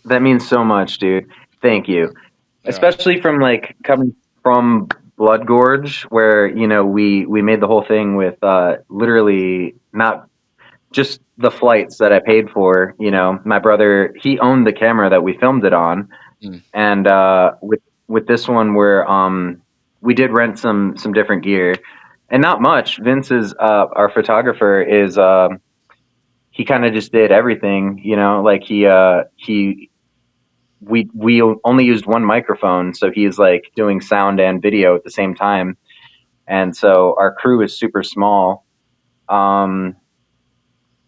that means so much, dude. Thank you. Yeah, Especially from like coming from Blood Gorge, where, we made the whole thing with literally not just the flights that I paid for. My brother, he owned the camera that we filmed it on. mm, And with this one, where we did rent some different gear, and not much. Vince is our photographer. Is he kind of just did everything, like he we only used one microphone, so he's like doing sound and video at the same time, and so our crew is super small. Um,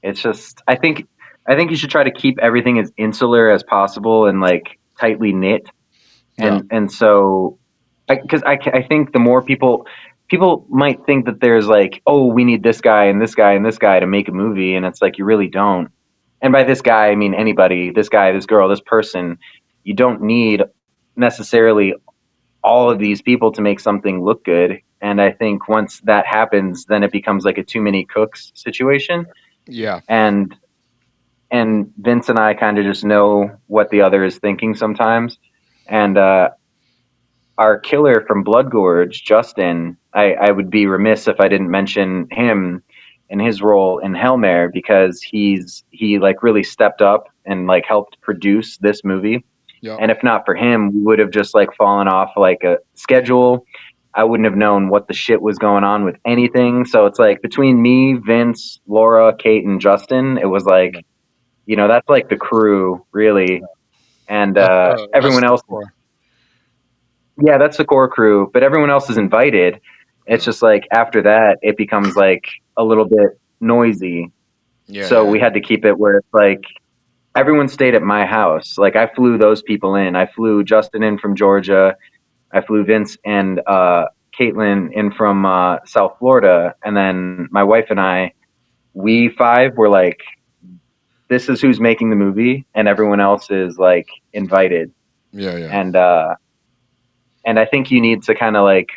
it's just I think you should try to keep everything as insular as possible and like tightly knit, yeah, and so because I think the more people might think that there's like, oh, we need this guy and this guy and this guy to make a movie, and it's like you really don't. And by this guy I mean anybody, this guy, this girl, this person. You don't need necessarily all of these people to make something look good. And I think once that happens, then it becomes like a too many cooks situation. yeah, And Vince and I kind of just know what the other is thinking sometimes. And our killer from Blood Gorge, Justin, I would be remiss if I didn't mention him and his role in HELLMARE, because he like really stepped up and like helped produce this movie. yeah, And if not for him, we would have just like fallen off like a schedule. I wouldn't have known what the shit was going on with anything. So it's like between me, Vince, Laura, Kate, and Justin, it was like, that's like the crew really. And that's everyone the else, core. yeah, that's the core crew, but everyone else is invited. It's Yeah, just like after that, it becomes like a little bit noisy. yeah, So yeah, we had to keep it where it's like everyone stayed at my house. Like I flew those people in. I flew Justin in from Georgia. I flew Vince and Caitlin in from South Florida. And then my wife and I, we five were like, this is who's making the movie, and everyone else is like invited. yeah, yeah, And I think you need to kind of like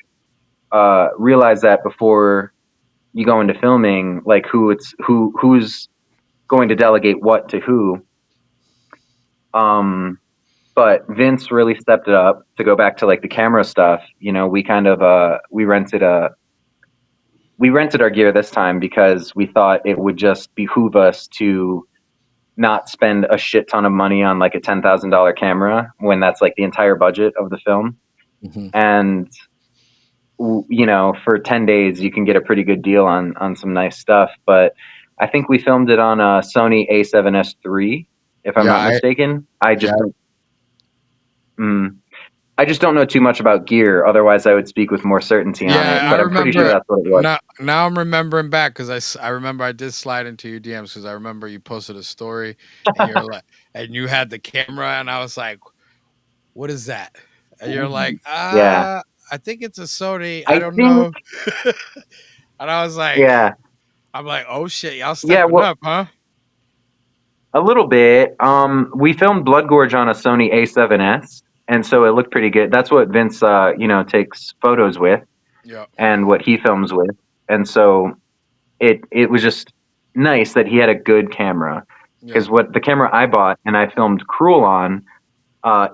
realize that before you go into filming, like who's going to delegate what to who. But Vince really stepped it up. To go back to like the camera stuff, we kind of we rented our gear this time because we thought it would just behoove us to not spend a shit ton of money on like a $10,000 camera when that's like the entire budget of the film. mm-hmm. And for 10 days you can get a pretty good deal on some nice stuff. But I think we filmed it on a Sony A7S III, if I'm not mistaken. I just don't know too much about gear. Otherwise, I would speak with more certainty on it. But I'm pretty sure that's what it was. Now I'm remembering back because I remember I did slide into your DMs because I remember you posted a story and you're like, and you had the camera, and I was like, "What is that?" And you're like, Yeah. I think it's a Sony. I don't think- know." And I was like, Yeah, I'm like, "Oh shit, y'all stepping up, huh?" a little bit. We filmed Blood Gorge on a Sony A7S, and so it looked pretty good. That's what Vince, takes photos with, Yeah, and what he films with. And so it was just nice that he had a good camera. Because what the camera I bought and I filmed Cruel on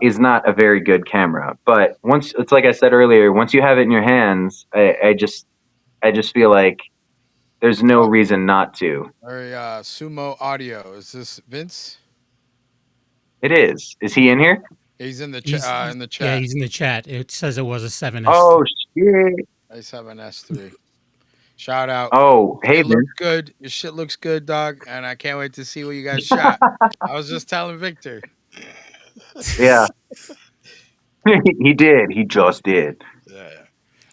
is not a very good camera. But once it's like I said earlier, once you have it in your hands, I just feel like there's no reason not to. Very Sumo Audio. Is this Vince? It is. Is he in here? He's in the in the chat. Yeah, he's in the chat. It says it was a 7S. Oh shit! A7S3. Shout out. Oh, hey, it looks good. Your shit looks good, dog. And I can't wait to see what you guys shot. I was just telling Victor. Yeah. He did. He just did. Yeah.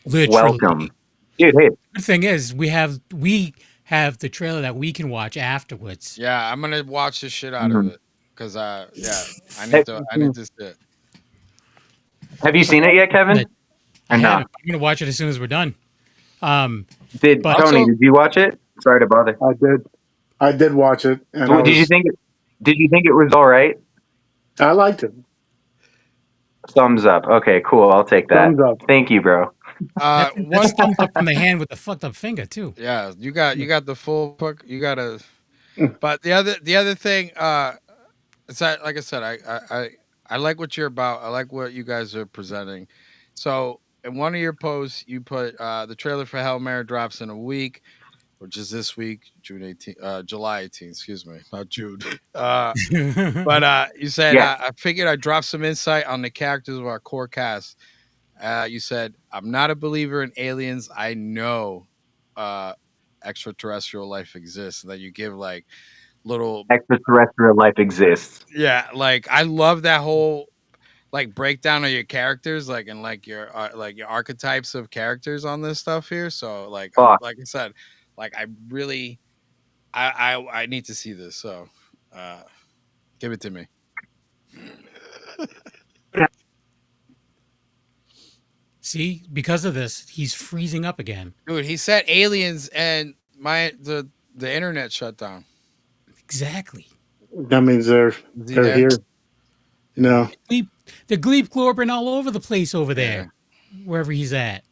Literally. Welcome. Dude, hey. The thing is, we have the trailer that we can watch afterwards. Yeah, I'm gonna watch the shit out of it. Because I need to see it. Have you seen it yet, Kevin? I haven't. I'm gonna watch it as soon as we're done. Tony, did you watch it? Sorry to bother. I did watch it. And did you think it was all right? I liked it. Thumbs up. Okay, cool. I'll take that. Thumbs up. Thank you, bro. One thumbs up from the hand with the fucked up finger too. Yeah, you got the full. You got to. But the other thing, it's like I said, I like what you're about. I like what you guys are presenting. So in one of your posts, you put the trailer for HELLMARE drops in a week, which is this week, July 18th. Excuse me, not June. But you said I figured I'd drop some insight on the characters of our core cast. You said I'm not a believer in aliens. I know extraterrestrial life exists, and that you give like little extraterrestrial life exists. Yeah, like I love that whole like breakdown of your characters, like and like your archetypes of characters on this stuff here. So like I said, like I really I need to see this. So give it to me. See, because of this, he's freezing up again. Dude, he said aliens and the internet shut down. Exactly. That means they're here. No. The Gleep glorbing all over the place over there, wherever he's at.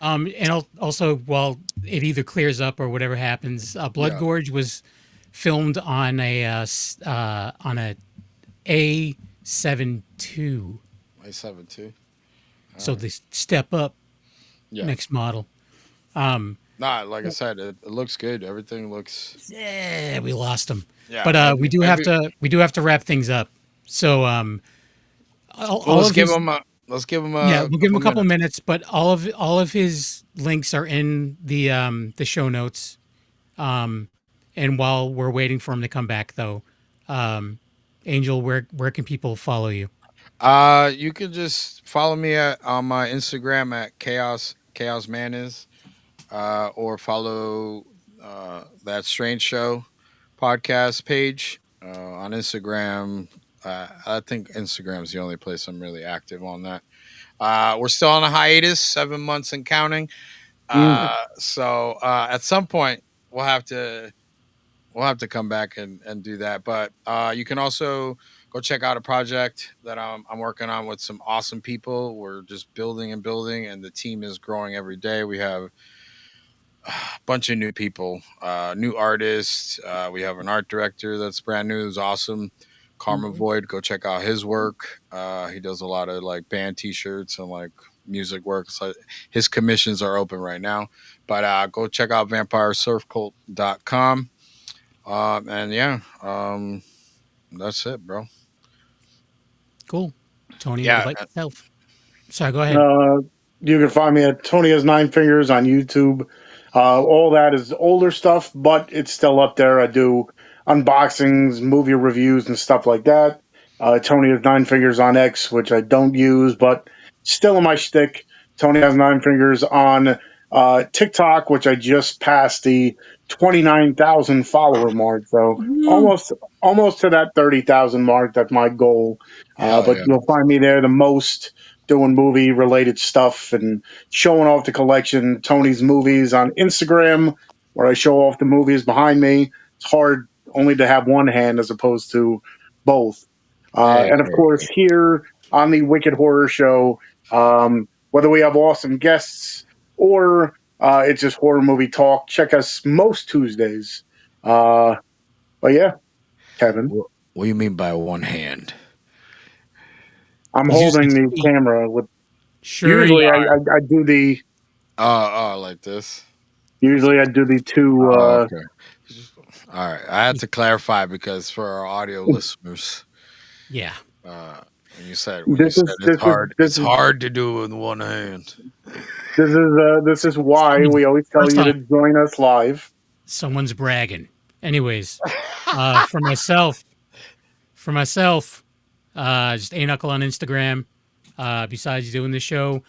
And also, while it either clears up or whatever happens, Blood Gorge was filmed on a A72. A72. So they step up next model. Like I said, it looks good. Everything looks. Yeah, we lost him. Yeah, but we do have to wrap things up. So let's give him a. We'll give him a couple minutes. But all of his links are in the show notes. And while we're waiting for him to come back, though, Angel, where can people follow you? You can just follow me on my Instagram at Chaos Man is, or follow that Strange Show podcast page on Instagram. I think Instagram is the only place I'm really active on that. We're still on a hiatus, 7 months and counting. So at some point we'll have to come back and do that. But you can also go check out a project that I'm working on with some awesome people. We're just building, and the team is growing every day. We have a bunch of new people, new artists. We have an art director that's brand new, who's awesome. Karma Void, go check out his work. He does a lot of like band t-shirts and like music work. So his commissions are open right now. But go check out vampiresurfcult.com. And that's it, bro. Cool. Tony, like yourself. Sorry, go ahead. You can find me at Tony Has Nine Fingers on YouTube. All that is older stuff, but it's still up there. I do unboxings, movie reviews, and stuff like that. Tony Has Nine Fingers on X, which I don't use, but still in my shtick. Tony Has Nine Fingers on TikTok, which I just passed the 29,000 follower mark. So almost to that 30,000 mark. That's my goal. You'll find me there the most, doing movie related stuff and showing off the collection. Tony's Movies on Instagram, where I show off the movies behind me. It's hard only to have one hand as opposed to both. And of course, here on the Wicked Horror Show, whether we have awesome guests or it's just horror movie talk, check us most Tuesdays. But yeah. Kevin. What do you mean by one hand? I'm He's using holding his the feet. camera with. Sure. Usually, I do the. Like this. Usually, I do the two. Okay. All right. I had to clarify because for our audio listeners, Yeah. when you said This is it's hard to do with one hand. This is why we always tell First you to time. join us live. Someone's bragging. Anyways, for myself, just A Knuckle on Instagram. Besides doing the show,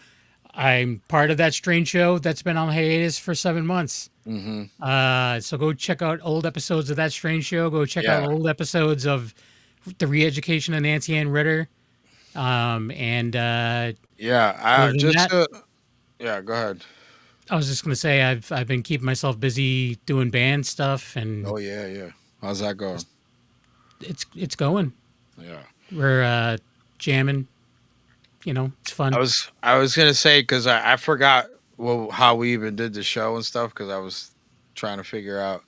I'm part of that strange show that's been on hiatus for 7 months. Mm-hmm. So go check out old episodes of that strange show. Go check out old episodes of the Re-Education of Nancy Ann Ritter. Yeah, go ahead. I was just gonna say I've been keeping myself busy doing band stuff, and yeah. How's that going? it's going. Yeah, We're jamming. It's fun. I was gonna say because I forgot how we even did the show and stuff because I was trying to figure out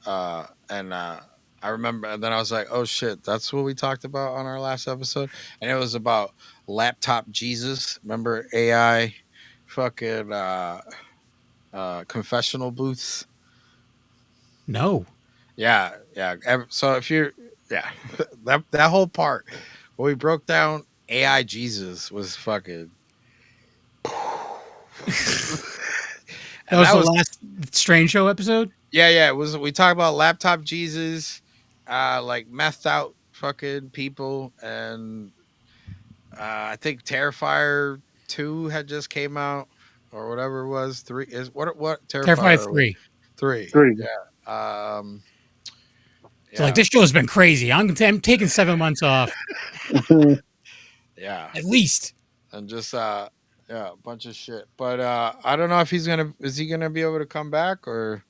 I remember, and then I was like, "Oh shit, that's what we talked about on our last episode," and it was about laptop Jesus. Remember AI, fucking confessional booths. No. Yeah. So if you're, that whole part where we broke down AI Jesus was fucking. That was the last Strange Show episode? Yeah. It was. We talked about laptop Jesus, like methed out fucking people, and I think Terrifier 2 had just came out, or whatever it was. 3 is what Terrifier 3. 3. 3. Yeah. So like this show has been crazy. I'm taking 7 months off. Yeah. At least. And just a bunch of shit. But I don't know if is he gonna be able to come back or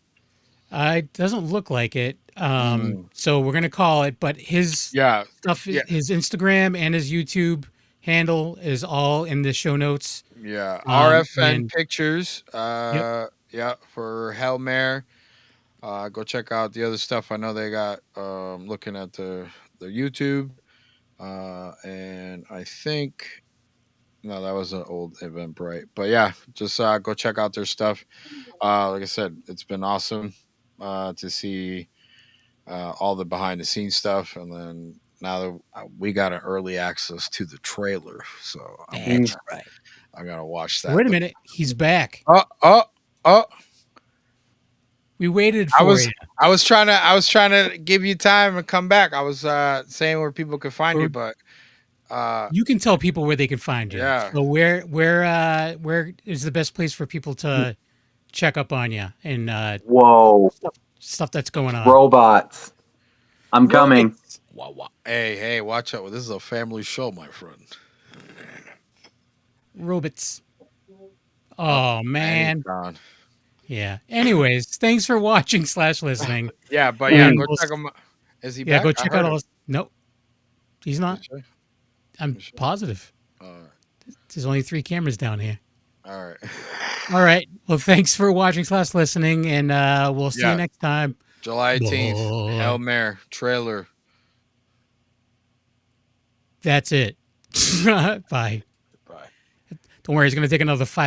It doesn't look like it. So we're gonna call it, but his stuff, his Instagram and his YouTube handle is all in the show notes. Yeah. RFN Pictures. Yep. Yeah, for HELLMARE. Go check out the other stuff. I know they got looking at the YouTube. And I think no, that was an old Eventbrite. But yeah, just go check out their stuff. Like I said, it's been awesome to see all the behind the scenes stuff, and then now that we got an early access to the trailer, so that's right. I gotta watch that. Wait a minute, he's back. Oh! We waited for you. I was trying to give you time to come back. I was saying where people could find you, but you can tell people where they can find you. Yeah. So where is the best place for people to check up on you and whoa stuff that's going on? Robots. I'm coming. Wow. Hey, watch out. This is a family show, my friend. Robots. Oh man. God. Yeah. Anyways, thanks for watching / listening. Yeah, but yeah, go check him. Is he back? Yeah, go check out all. Nope, he's not. Sure? I'm positive. All right. There's only 3 cameras down here. All right. All right. Well, thanks for watching / listening, and we'll see you next time. July 18th, HELLMARE trailer. That's it. Bye. Bye. Don't worry, it's going to take another 5